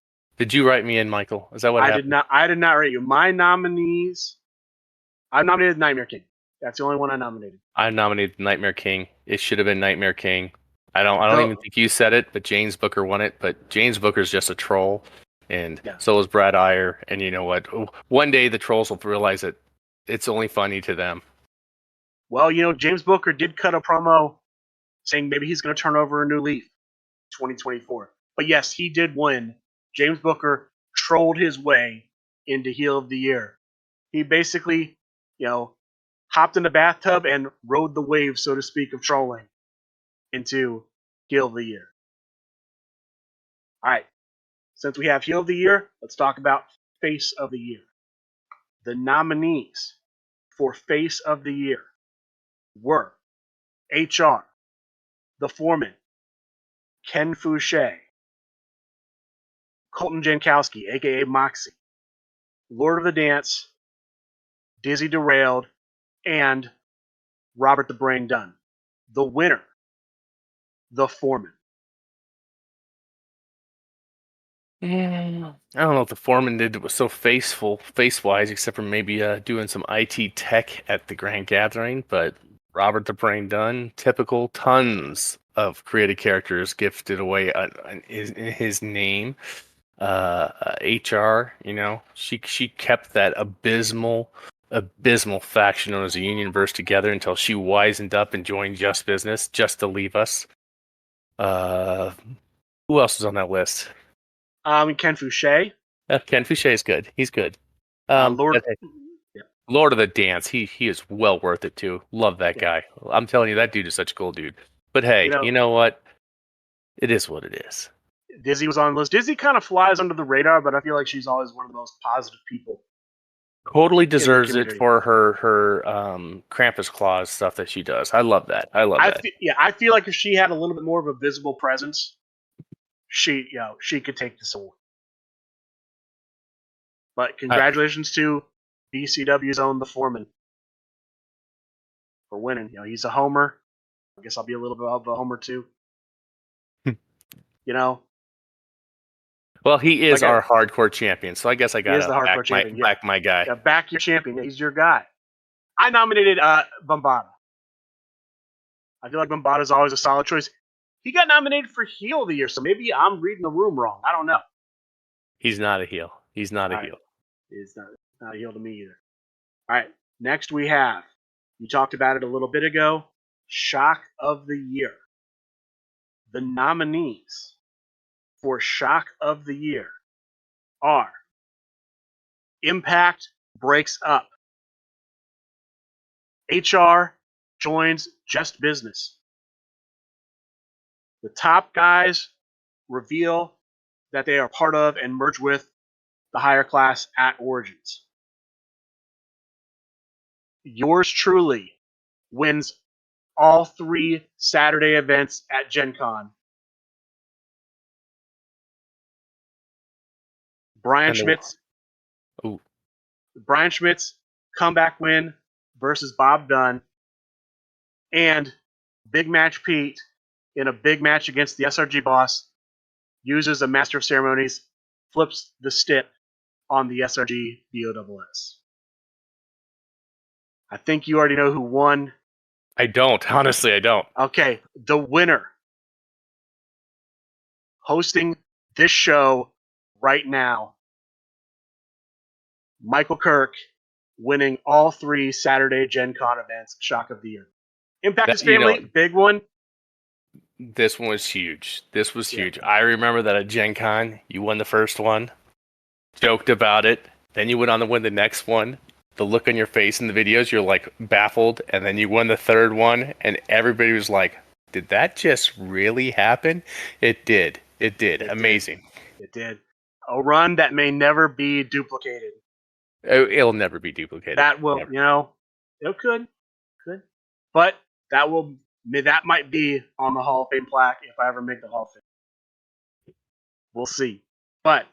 Did you write me in, Michael? Is that what happened? I did not rate you. My nominees, I nominated Nightmare King. That's the only one I nominated. I nominated Nightmare King. It should have been Nightmare King. I don't even think you said it, but James Booker won it. But James Booker's just a troll, and so is Brad Iyer. And you know what? One day the trolls will realize that it's only funny to them. Well, James Booker did cut a promo saying maybe he's going to turn over a new leaf 2024. But yes, he did win. James Booker trolled his way into Heel of the Year. He basically, hopped in the bathtub and rode the wave, so to speak, of trolling into Heel of the Year. All right. Since we have Heel of the Year, let's talk about Face of the Year. The nominees for Face of the Year were HR, The Foreman, Ken Fouché, Colton Jankowski, a.k.a. Moxie, Lord of the Dance, Dizzy Derailed, and Robert the Brain Dunn. The winner, The Foreman. I don't know what the Foreman did that was so face-wise, except for maybe doing some IT tech at the Grand Gathering. But Robert the Brain Dunn, typical, tons of creative characters gifted away in his name. HR, she kept that abysmal faction known as the Unionverse together until she wisened up and joined Just Business just to leave us. Who else is on that list? Ken Fouché. Ken Fouché is good. He's good. Lord of the Dance. He is well worth it too. Love that guy. I'm telling you, that dude is such a cool dude. But hey, you know what? It is what it is. Dizzy was on the list. Dizzy kind of flies under the radar, but I feel like she's always one of the most positive people. Totally deserves it for her Krampus Claus stuff that she does. I love that. I feel like if she had a little bit more of a visible presence, she could take this award. But congratulations to BCW's own The Foreman for winning. He's a homer. I guess I'll be a little bit of a homer too. Well, he is our hardcore champion, so I guess I gotta back my guy. Yeah, back your champion. He's your guy. I nominated Bombata. I feel like Bombata is always a solid choice. He got nominated for Heel of the Year, so maybe I'm reading the room wrong. I don't know. He's not a heel. He's not a heel. He's not a heel to me either. All right, next we have, you talked about it a little bit ago, Shock of the Year. The nominees for Shock of the Year are Impact breaks up, HR joins Just Business, the top guys reveal that they are part of and merge with the higher class at Origins. Yours truly wins all 3 Saturday events at Gen Con. Brian Schmidt's comeback win versus Bob Dunn, and Big Match Pete in a big match against the SRG boss uses a Master of Ceremonies, flips the stip on the SRG BOSS. I think you already know who won. I don't. Honestly, I don't. Okay, the winner hosting this show right now, Michael Kirk, winning all 3 Saturday Gen Con events, Shock of the Year. Impactus family, big one. This one was huge. This was huge. I remember that at Gen Con, you won the first one, joked about it, then you went on to win the next one. The look on your face in the videos, you're like baffled, and then you won the third one, and everybody was like, did that just really happen? It did. It did. Amazing. It did. A run that may never be duplicated. It'll never be duplicated. That will, never. It could. But that might be on the Hall of Fame plaque if I ever make the Hall of Fame. We'll see. But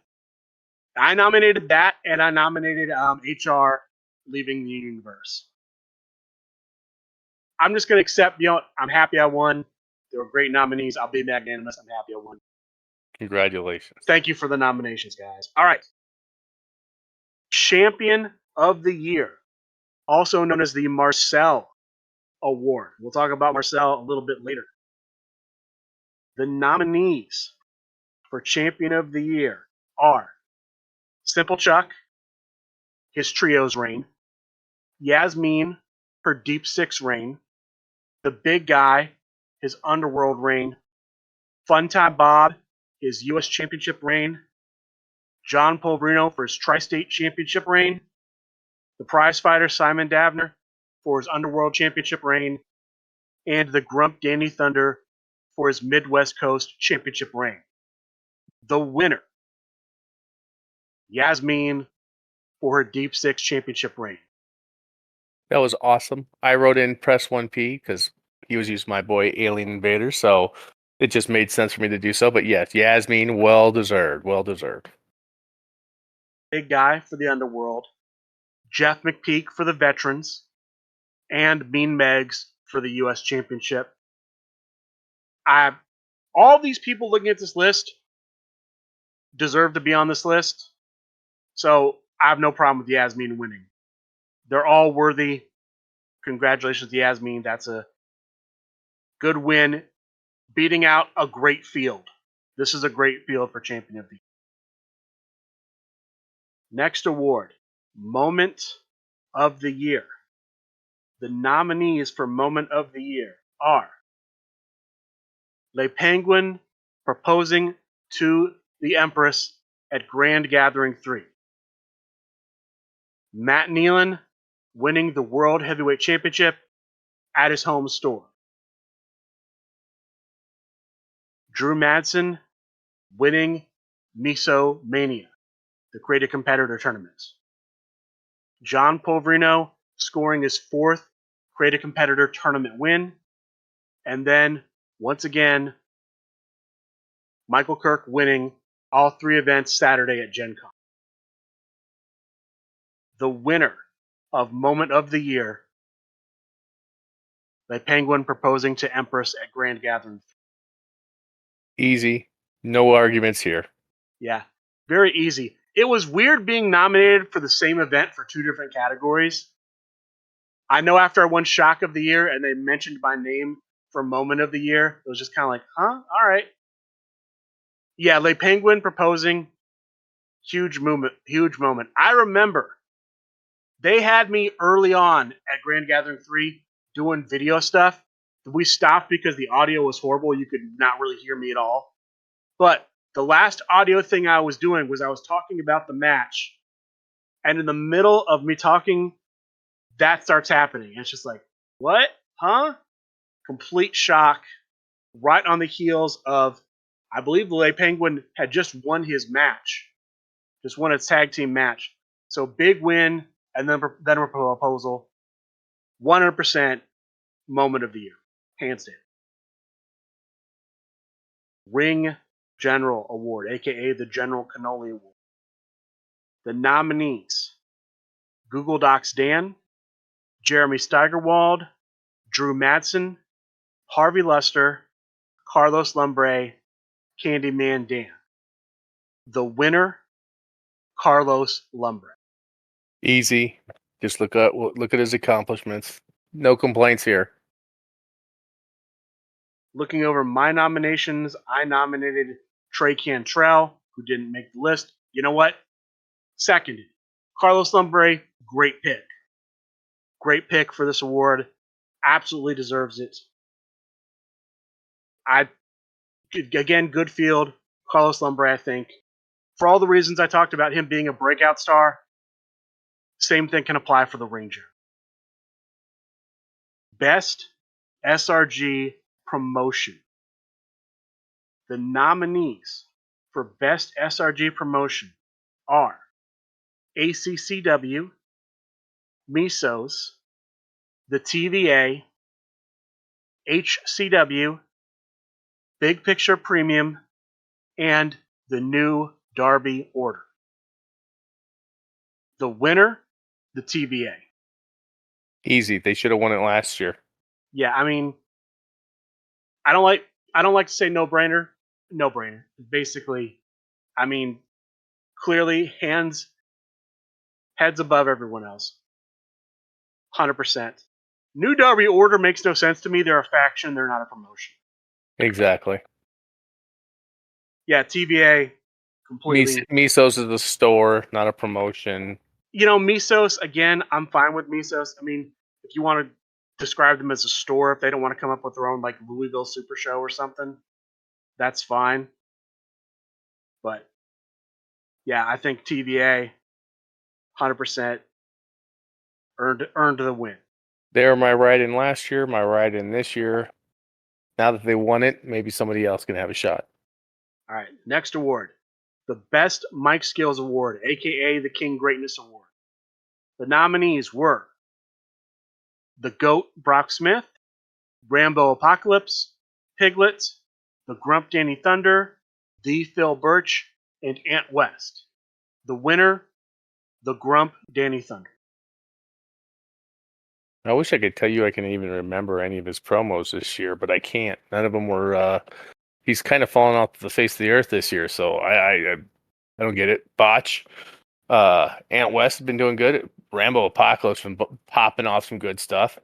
I nominated that, and I nominated HR leaving the universe. I'm just going to accept, I'm happy I won. They were great nominees. I'll be magnanimous. I'm happy I won. Congratulations. Thank you for the nominations, guys. All right. Champion of the Year, also known as the Marcel Award. We'll talk about Marcel a little bit later. The nominees for Champion of the Year are Simple Chuck, his Trios reign, Yasmin, her Deep Six reign, the Big Guy, his Underworld reign, Funtime Bob, his U.S. Championship reign, John Polverino for his Tri-State Championship reign, the prize fighter Simon Davner for his Underworld Championship reign, and the Grump Danny Thunder for his Midwest Coast Championship reign. The winner, Yasmin, for her Deep Six Championship reign. That was awesome. I wrote in Press 1P because he was using my boy Alien Invader, so it just made sense for me to do so. But yes, Yasmin, well deserved. Well deserved. Big Guy for the Underworld, Jeff McPeak for the Veterans, and Mean Megs for the U.S. Championship. All these people looking at this list deserve to be on this list, so I have no problem with Yasmin winning. They're all worthy. Congratulations to Yasmin. That's a good win, beating out a great field. This is a great field for Champion of the Year. Next award, Moment of the Year. The nominees for Moment of the Year are Le Penguin proposing to the Empress at Grand Gathering 3. Matt Nealon winning the World Heavyweight Championship at his home store. Drew Madsen winning Miso Mania, the Creative Competitor Tournament. John Polverino scoring his 4th Creative Competitor Tournament win. And then, once again, Michael Kirk winning all 3 events Saturday at Gen Con. The winner of Moment of the Year, the Penguin proposing to Empress at Grand Gathering. Easy. No arguments here. Yeah, very easy. It was weird being nominated for the same event for 2 different categories. I know after I won Shock of the Year and they mentioned my name for Moment of the Year, it was just kind of like, huh? All right. Yeah, Le Penguin proposing, huge moment. I remember they had me early on at Grand Gathering 3 doing video stuff. We stopped because the audio was horrible. You could not really hear me at all. But the last audio thing I was doing was I was talking about the match. And in the middle of me talking, that starts happening. And it's just like, what? Huh? Complete shock. Right on the heels of, I believe the Le Penguin had just won his match. Just won its tag team match. So big win, and then a proposal. 100% Moment of the Year. Hands down. Ring General Award, a.k.a. the General Cannoli Award. The nominees, Google Docs Dan, Jeremy Steigerwald, Drew Madsen, Harvey Luster, Carlos Lumbre, Candyman Dan. The winner, Carlos Lumbre. Easy. Just look at his accomplishments. No complaints here. Looking over my nominations, I nominated Trey Cantrell, who didn't make the list. You know what? Seconded. Carlos Lumbre, great pick. Great pick for this award. Absolutely deserves it. Again, good field. Carlos Lumbre, I think. For all the reasons I talked about him being a breakout star, same thing can apply for the Ranger. Best SRG promotion. The nominees for Best SRG promotion are ACCW, Misos, the TVA, HCW, Big Picture Premium, and the new Darby Order. The winner, the TVA. Easy. They should have won it last year. Yeah, I mean, I don't like to say no brainer. No brainer. Basically, I mean, clearly heads above everyone else. 100%. New Darby Order makes no sense to me. They're a faction. They're not a promotion. Exactly. Yeah, TVA completely. Misos is a store, not a promotion. Misos, again, I'm fine with Misos. I mean, if you want to describe them as a store, if they don't want to come up with their own, like, Louisville Super Show or something, that's fine. But, yeah, I think TVA, 100% earned the win. They were my ride-in last year, my ride-in this year. Now that they won it, maybe somebody else can have a shot. All right, next award. The Best Mike Skills Award, a.k.a. the King Greatness Award. The nominees were the GOAT Brock Smith, Rambo Apocalypse, Piglet, the Grump Danny Thunder, the Phil Birch, and Ant West. The winner, the Grump Danny Thunder. I wish I could tell you I can even remember any of his promos this year, but I can't. None of them were. He's kind of fallen off the face of the earth this year, so I don't get it. Botch. Ant West has been doing good. Rambo Apocalypse has been popping off some good stuff.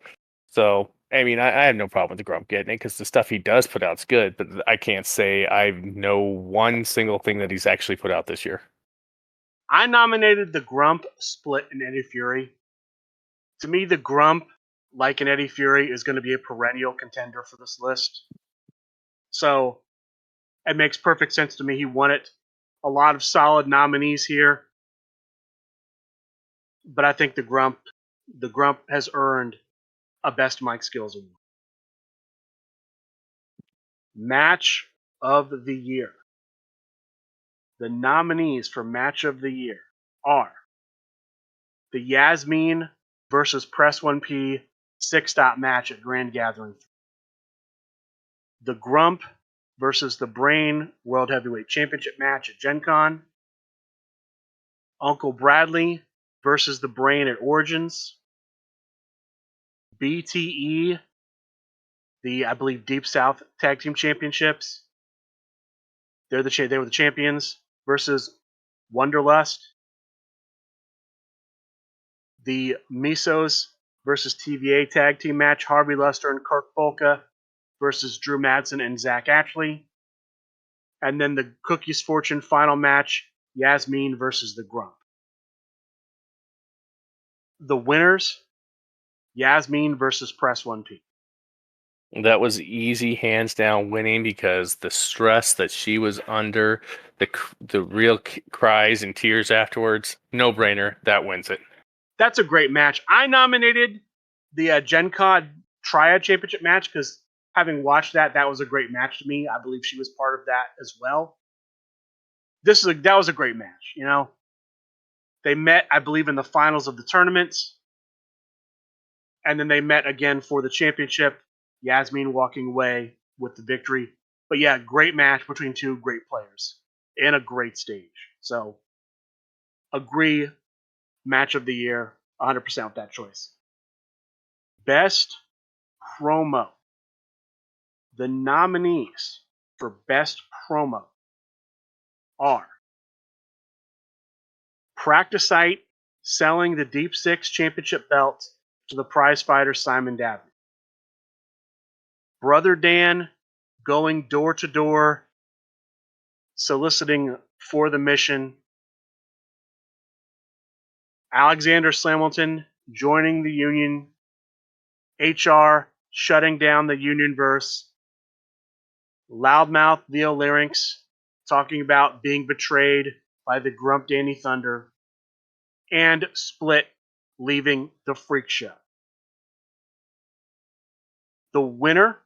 So, I mean, I have no problem with the Grump getting it because the stuff he does put out's good, but I can't say I know one single thing that he's actually put out this year. I nominated the Grump, Split, and Eddie Fury. To me, the Grump, like an Eddie Fury, is going to be a perennial contender for this list. So, it makes perfect sense to me. He won it. A lot of solid nominees here. But I think the Grump has earned a Best Mike Skills Award. Match of the Year. The nominees for Match of the Year are the Yasmin versus Press 1P 6-stop match at Grand Gathering, the Grump versus the Brain World Heavyweight Championship match at Gen Con, Uncle Bradley versus the Brain at Origins, BTE, the, I believe, Deep South Tag Team Championships. They were the champions versus Wonderlust. The Misos versus TVA Tag Team match, Harvey Luster and Kirk Polka versus Drew Madsen and Zach Ashley. And then the Cookies Fortune final match, Yasmin versus the Grump. The winners, Yasmin versus Press 1P. That was easy, hands down winning because the stress that she was under, the real cries and tears afterwards, no brainer, that wins it. That's a great match. I nominated the Gen Con Triad Championship match because having watched that was a great match to me. I believe she was part of that as well. That was a great match. They met, I believe, in the finals of the tournament, and then they met again for the championship. Yasmin walking away with the victory. But yeah, great match between two great players and a great stage. So, agree, Match of the Year, 100% with that choice. Best promo. The nominees for Best Promo are Practice Site selling the Deep Six Championship belt to the prize fighter Simon Dabney. Brother Dan going door to door, soliciting for the mission. Alexander Slamilton joining the Union. HR shutting down the Unionverse. Loudmouth Leo Larynx talking about being betrayed by the Grump Danny Thunder, and Split leaving the Freak Show. The winner,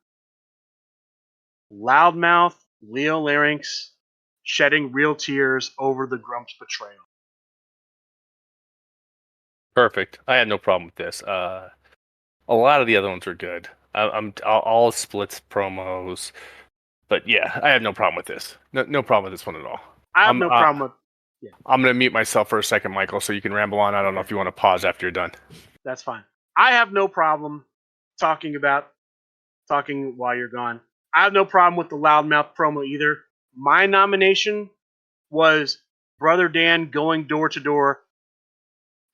Loudmouth Leo Larynx shedding real tears over the Grump's betrayal. Perfect. I had no problem with this. A lot of the other ones were good. I'm all Splits promos, but yeah, I have no problem with this. No problem with this one at all. I have no problem with. Yeah. I'm gonna mute myself for a second, Michael, so you can ramble on. I don't know if you want to pause after you're done. That's fine. I have no problem talking while you're gone. I have no problem with the Loudmouth promo either. My nomination was Brother Dan going door to door.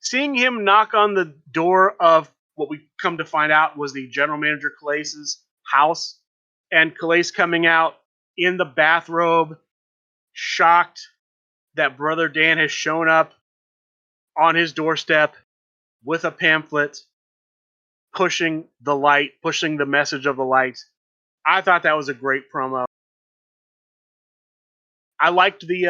Seeing him knock on the door of what we come to find out was the general manager Calais's house, and Calais coming out in the bathrobe, shocked that Brother Dan has shown up on his doorstep with a pamphlet, pushing the message of the light. I thought that was a great promo. I liked the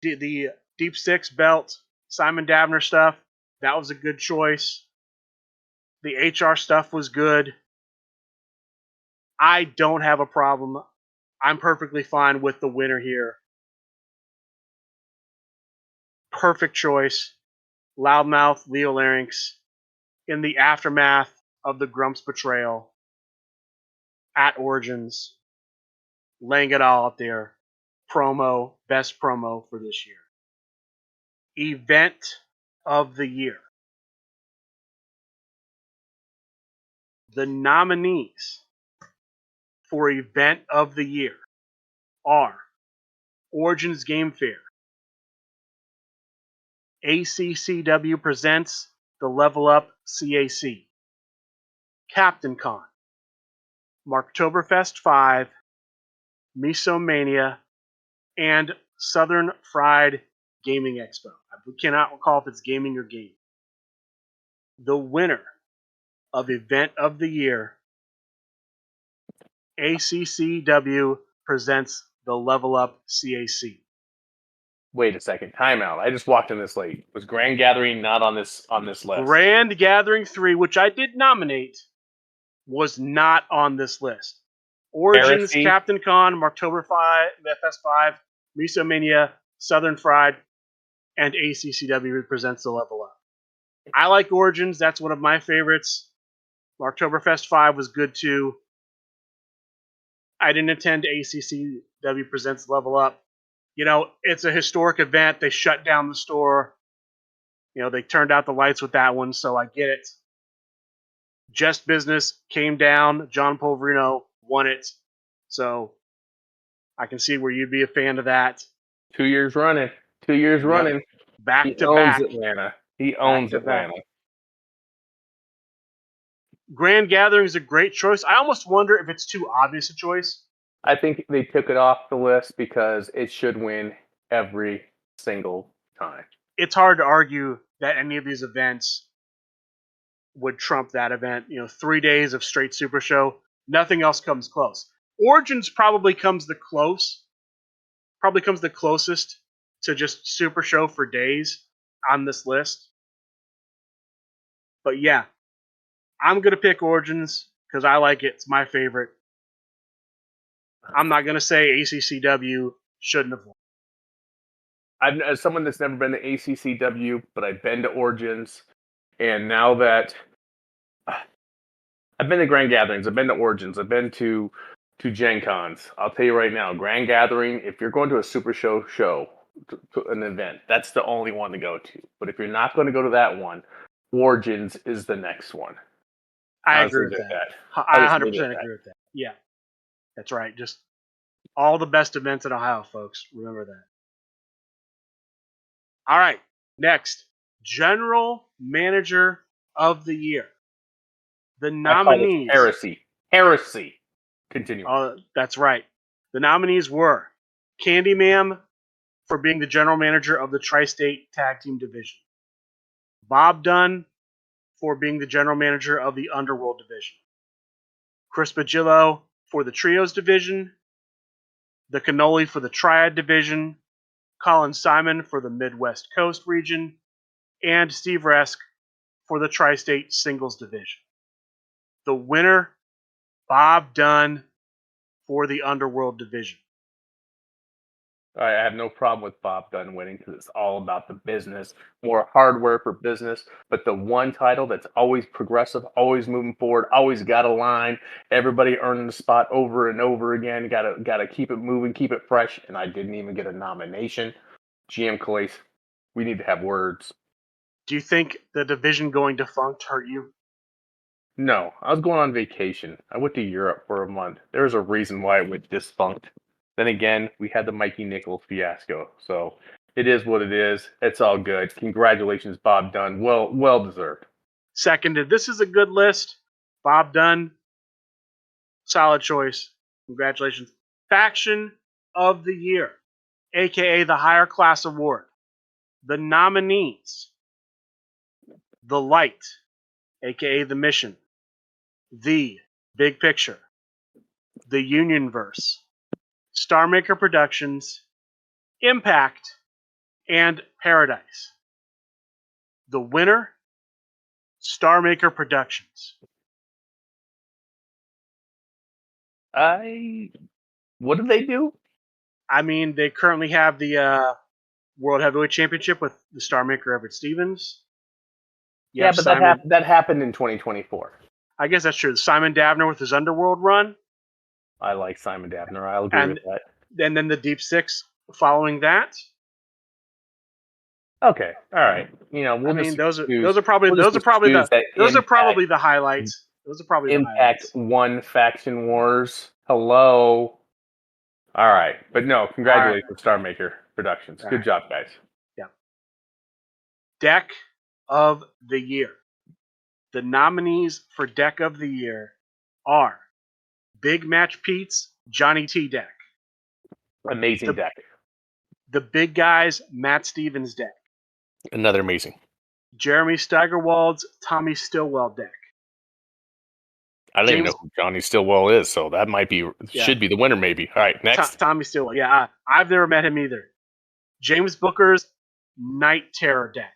Deep Six belt, Simon Davner stuff. That was a good choice. The HR stuff was good. I don't have a problem. I'm perfectly fine with the winner here. Perfect choice. Loudmouth Leo Larynx in the aftermath of the Grump's betrayal at Origins, laying it all out there. Best promo for this year. Event of the year. The nominees for Event of the Year are Origins Game Fair, ACCW presents the Level Up CAC, Captain Con, Marktoberfest 5, Misomania, and Southern Fried Gaming Expo. I cannot recall if it's gaming or game. The winner of Event of the Year, ACCW presents the Level Up CAC. Wait a second. Timeout. I just walked in this late. Was Grand Gathering not on this list? Grand Gathering 3, which I did nominate, was not on this list. Origins, Heresy. Captain Con, Marktoberfest 5, Misomania, Southern Fried, and ACCW presents the Level Up. I like Origins. That's one of my favorites. Marktoberfest 5 was good too. I didn't attend ACCW presents Level Up. You know, it's a historic event. They shut down the store. You know, they turned out the lights with that one, so I get it. Just Business came down. John Polverino won it. So I can see where you'd be a fan of that. 2 years running. 2 years running. Back to back. Atlanta. He owns Atlanta. Grand Gathering is a great choice. I almost wonder if it's too obvious a choice. I think they took it off the list because it should win every single time. It's hard to argue that any of these events would trump that event. You know, 3 days of straight Super Show. Nothing else comes close. Origins probably comes the closest to just Super Show for days on this list. But yeah, I'm going to pick Origins because I like it. It's my favorite. I'm not going to say ACCW shouldn't have won. As someone that's never been to ACCW, but I've been to Origins, and now that I've been to Grand Gatherings, I've been to Origins, I've been to Gen Cons. I'll tell you right now, Grand Gathering, if you're going to a Super Show to an event, that's the only one to go to. But if you're not going to go to that one, Origins is the next one. I agree with that. I 100% agree with that. Yeah, that's right. Just all the best events in Ohio, folks. Remember that. All right, next, General Manager of the Year. The nominees. Heresy. Continue. That's right. The nominees were Candyman for being the general manager of the Tri-State Tag Team Division, Bob Dunn for being the general manager of the Underworld Division, Chris Bagillo for the Trios division, the Cannoli for the Triad division, Colin Simon for the Midwest Coast region, and Steve Resk for the Tri-State Singles division. The winner, Bob Dunn for the Underworld division. I have no problem with Bob Dunn winning because it's all about the business, more hardware for business. But the one title that's always progressive, always moving forward, always got a line, everybody earning the spot over and over again. Gotta keep it moving, keep it fresh. And I didn't even get a nomination. GM Calais, we need to have words. Do you think the division going defunct hurt you? No, I was going on vacation. I went to Europe for a month. There's a reason why it went defunct. Then again, we had the Mikey Nichols fiasco. So it is what it is. It's all good. Congratulations, Bob Dunn. Well deserved. Seconded. This is a good list. Bob Dunn, solid choice. Congratulations. Faction of the Year, aka the Higher Class Award. The nominees: The Light, aka The Mission, The Big Picture, The Unionverse, Starmaker Productions, Impact, and Paradise. The winner, Starmaker Productions. What did they do? I mean, they currently have the World Heavyweight Championship with the Starmaker Everett Stevens. Yeah, but that happened in 2024. I guess that's true. Simon Davner with his Underworld run. I like Simon Davner. I'll agree with that. And then the Deep Six following that. Okay, all right. Those are probably the highlights. Those are probably Impact the highlights. won Faction Wars. Hello. All right, but no, congratulations, Starmaker Productions. Good job, guys. Yeah. Deck of the Year. The nominees for Deck of the Year are Big Match Pete's Johnny T deck. Amazing deck. The Big Guys Matt Stevens deck. Another amazing. Jeremy Steigerwald's Tommy Stillwell deck. I don't even know who Johnny Stillwell is, so that should be the winner maybe. All right, next. Tommy Stillwell. Yeah, I've never met him either. James Booker's Night Terror deck.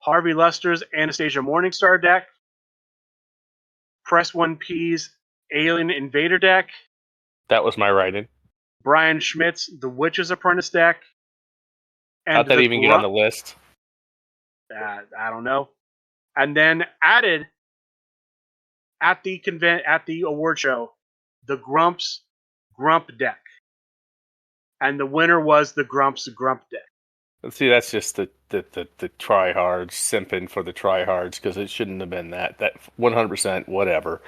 Harvey Luster's Anastasia Morningstar deck. Press 1P's Alien Invader deck. That was my write-in. Brian Schmidt's The Witch's Apprentice deck. And how'd that even get on the list? I don't know. And then added at the award show, the Grumps Grump deck. And the winner was the Grumps Grump deck. Let's see, that's just the tryhards simping for the tryhards because it shouldn't have been that 100% whatever.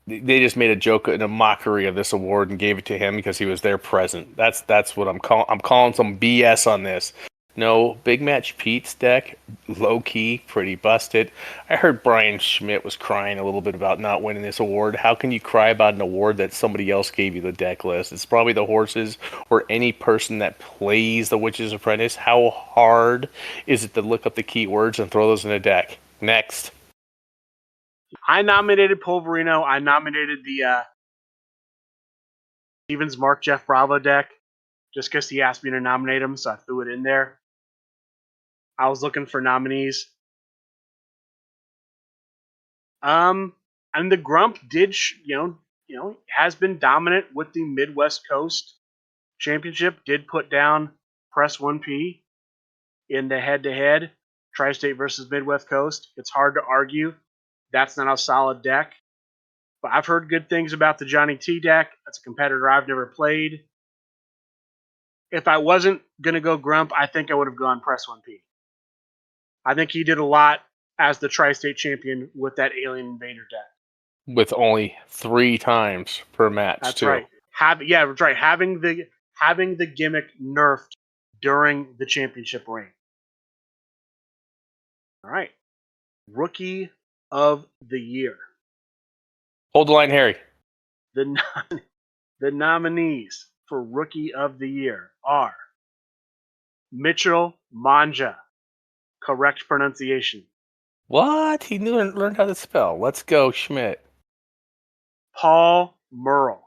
They just made a joke and a mockery of this award and gave it to him because he was there present. That's what I'm calling. I'm calling some BS on this. No, Big Match Pete's deck, low key, pretty busted. I heard Brian Schmidt was crying a little bit about not winning this award. How can you cry about an award that somebody else gave you the deck list? It's probably the horses or any person that plays the Witch's Apprentice. How hard is it to look up the keywords and throw those in a deck? Next. I nominated Polverino. I nominated the Stevens Mark Jeff Bravo deck just because he asked me to nominate him, so I threw it in there. I was looking for nominees. And the Grump did, has been dominant with the Midwest Coast Championship. Did put down Press 1P in the head-to-head Tri-State versus Midwest Coast. It's hard to argue. That's not a solid deck. But I've heard good things about the Johnny T deck. That's a competitor I've never played. If I wasn't going to go Grump, I think I would have gone Press 1P. I think he did a lot as the Tri-State champion with that Alien Invader deck. With only 3 times per match, that's too. Right. That's right. Having the gimmick nerfed during the championship reign. All right. Rookie of the Year. Hold the line, Harry. The nominees for Rookie of the Year are Mitchell Manja. Correct pronunciation. What? He learned how to spell. Let's go, Schmidt. Paul Merle,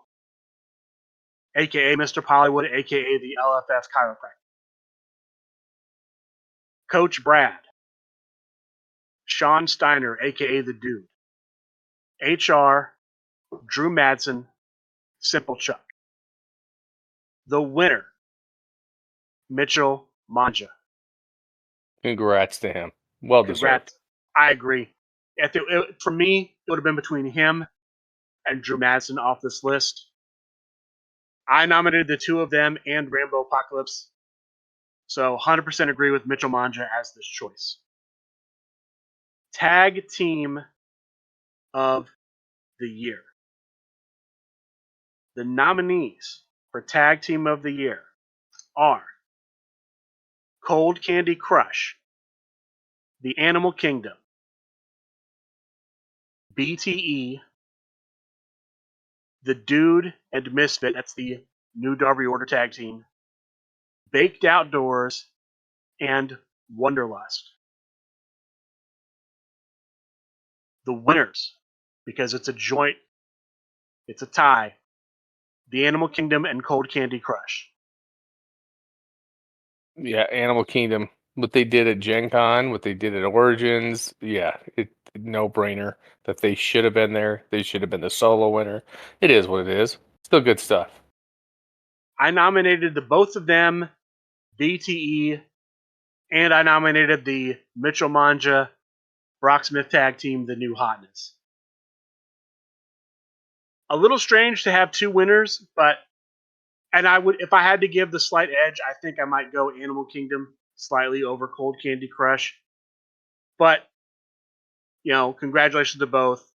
a.k.a. Mr. Hollywood, a.k.a. the LFF chiropractor. Coach Brad, Sean Steiner, a.k.a. the Dude. HR, Drew Madsen, Simple Chuck. The winner, Mitchell Manja. Congrats to him. Well deserved. Congrats. I agree. For me, it would have been between him and Drew Madsen off this list. I nominated the two of them and Rambo Apocalypse. So 100% agree with Mitchell Manja as this choice. Tag Team of the Year. The nominees for Tag Team of the Year are Cold Candy Crush, The Animal Kingdom, BTE, The Dude and Misfit, that's the New Darby Order Tag Team, Baked Outdoors, and Wonderlust. The winners, because it's a joint, it's a tie, The Animal Kingdom and Cold Candy Crush. Yeah, Animal Kingdom. What they did at Gen Con, what they did at Origins, yeah, it no brainer that they should have been there. They should have been the solo winner. It is what it is. Still good stuff. I nominated the both of them, BTE, and I nominated the Mitchell Manja, Brock Smith tag team, The New Hotness. A little strange to have two winners, and I would, if I had to give the slight edge, I think I might go Animal Kingdom slightly over Cold Candy Crush. But, congratulations to both.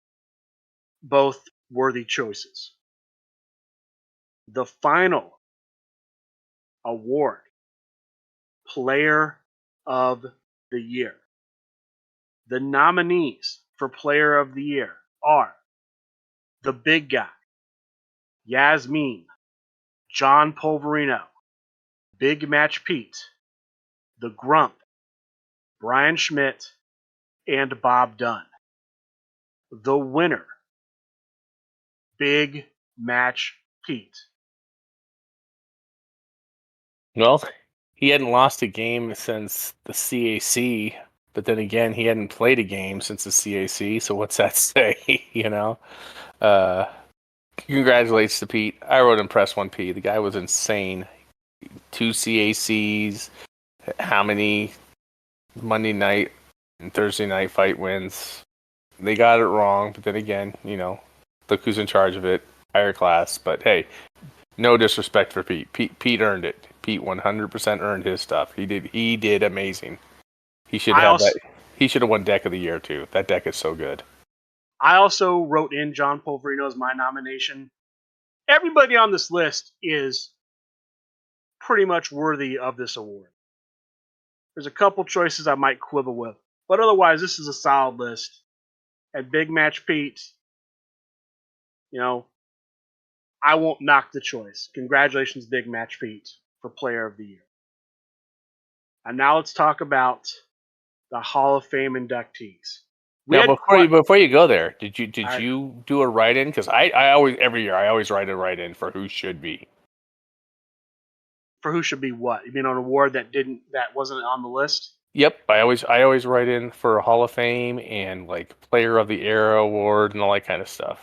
Both worthy choices. The final award, Player of the Year. The nominees for Player of the Year are the Big Guy, Yasmin, John Polverino, Big Match Pete, the Grump, Brian Schmidt, and Bob Dunn. The winner, Big Match Pete. Well, he hadn't lost a game since the CAC, but then again, he hadn't played a game since the CAC. So what's that say? Congratulations to Pete. I wrote Impress 1P. The guy was insane. 2 CACs. How many Monday night and Thursday night fight wins? They got it wrong, but then again, look who's in charge of it. Higher class. But hey, no disrespect for Pete. Pete earned it. Pete 100% earned his stuff. He did amazing. He should have that. He should have won Deck of the Year too. That deck is so good. I also wrote in John Polverino as my nomination. Everybody on this list is pretty much worthy of this award. There's a couple choices I might quibble with, but otherwise this is a solid list. And Big Match Pete, I won't knock the choice. Congratulations, Big Match Pete, for Player of the Year. And now let's talk about the Hall of Fame inductees. Now, before you go there, did you do a write-in? Because I always every year I always write a write-in for who should be. For who should be what? You mean an award that wasn't on the list? Yep, I always write in for a Hall of Fame and like Player of the Era award and all that kind of stuff.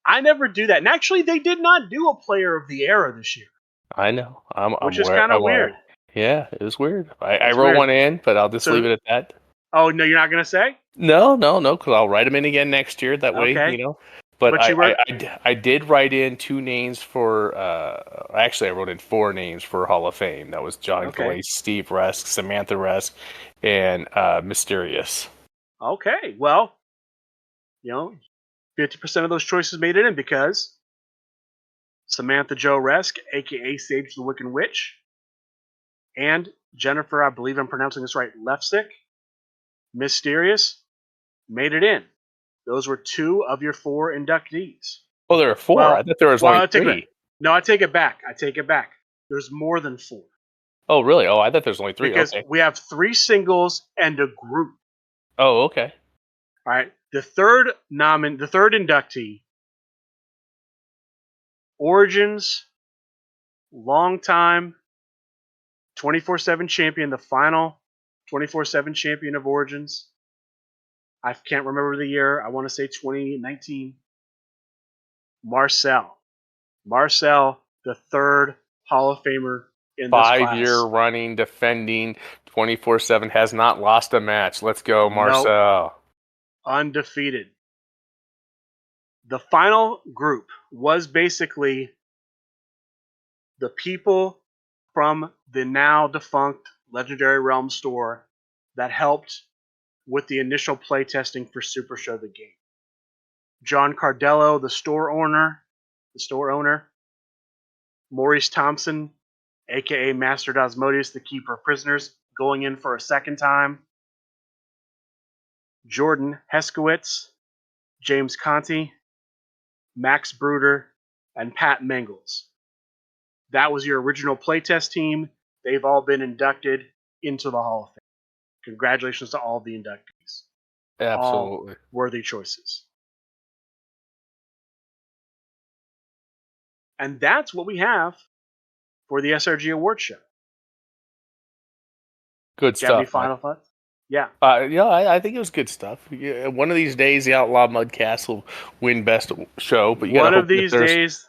I never do that, and actually, they did not do a Player of the Era this year. I know, which is kind of weird. Yeah, it was weird. I wrote one in, but I'll just leave it at that. Oh no, you're not gonna say? No, because I'll write them in again next year. That way, But I did write in 2 names for. Actually, I wrote in 4 names for Hall of Fame. That was John Clay, Steve Resk, Samantha Resk, and Mysterious. Okay, well, 50% of those choices made it in because Samantha Jo Resk, aka Sage the Wiccan Witch, and Jennifer, I believe I'm pronouncing this right, Lefsick, Mysterious, made it in. Those were 2 of your 4 inductees. Oh, there are 4. I thought there was only 3. No, I take it back. There's more than 4. Oh, really? Oh, I thought there's only 3. Because we have 3 singles and a group. Oh, okay. All right. The third inductee Origins, long time 24/7 champion, the final 24/7 champion of Origins. I can't remember the year. I want to say 2019. Marcel, the third Hall of Famer in this 5-year class. running, defending, 24/7, has not lost a match. Let's go, Marcel. Nope. Undefeated. The final group was basically the people from the now defunct Legendary Realm store that helped with the initial playtesting for Super Show the game. John Cardello, the store owner, Maurice Thompson, aka Master Dosmodius, the keeper of prisoners, going in for a second time. Jordan Heskowitz, James Conti, Max Bruder, and Pat Mengels. That was your original playtest team. They've all been inducted into the Hall of Fame. Congratulations to all the inductees. Absolutely. All worthy choices. And that's what we have for the SRG Awards show. Good Do you have any stuff. final thoughts? Yeah. I think it was good stuff. Yeah, one of these days, the Outlaw Mudcast will win Best Show, but you One gotta of hope that these days,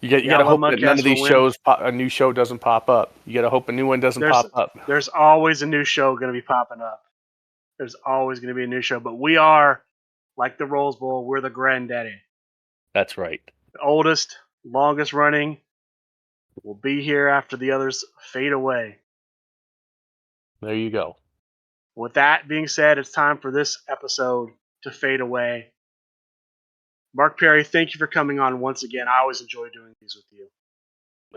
you the gotta Outlaw hope that none Mudcast of these will win. shows, a new show doesn't pop up. You gotta hope a new one doesn't pop up. There's always a new show going to be popping up. There's always going to be a new show, but we are like the Rose Bowl. We're the granddaddy. That's right. The oldest, longest running. Will be here after the others fade away. There you go. With that being said, it's time for this episode to fade away. Mark Perry, thank you for coming on once again. I always enjoy doing these with you.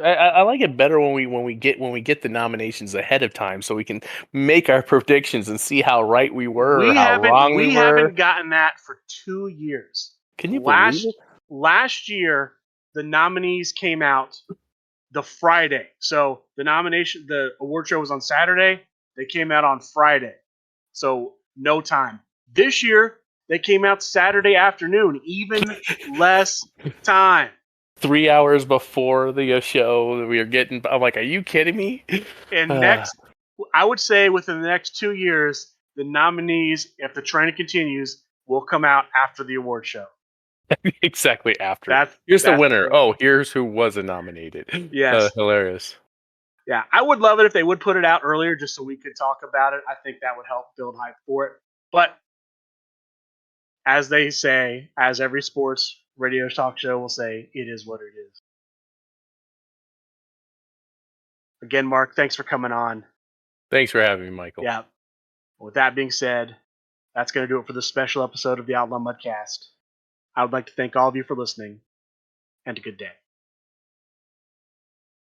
I like it better when we get the nominations ahead of time, so we can make our predictions and see how right we were or how wrong we were. Haven't gotten that for 2 years. Can you believe it? Last year, the nominees came out the Friday. So the award show was on Saturday. They came out on Friday. So no time. This year, they came out Saturday afternoon, even less time. 3 hours before the show, we are getting. I'm like, are you kidding me? And I would say within the next 2 years, the nominees, if the trend continues, will come out after the award show. Exactly after. Here's the winner. Oh, here's who wasn't nominated. Yes. Hilarious. Yeah, I would love it if they would put it out earlier just so we could talk about it. I think that would help build hype for it. But as they say, as every sports radio talk show will say, it is what it is. Again, Mark, thanks for coming on. Thanks for having me, Michael. Yeah. With that being said, that's going to do it for this special episode of the Outlaw Mudcast. I would like to thank all of you for listening, and a good day.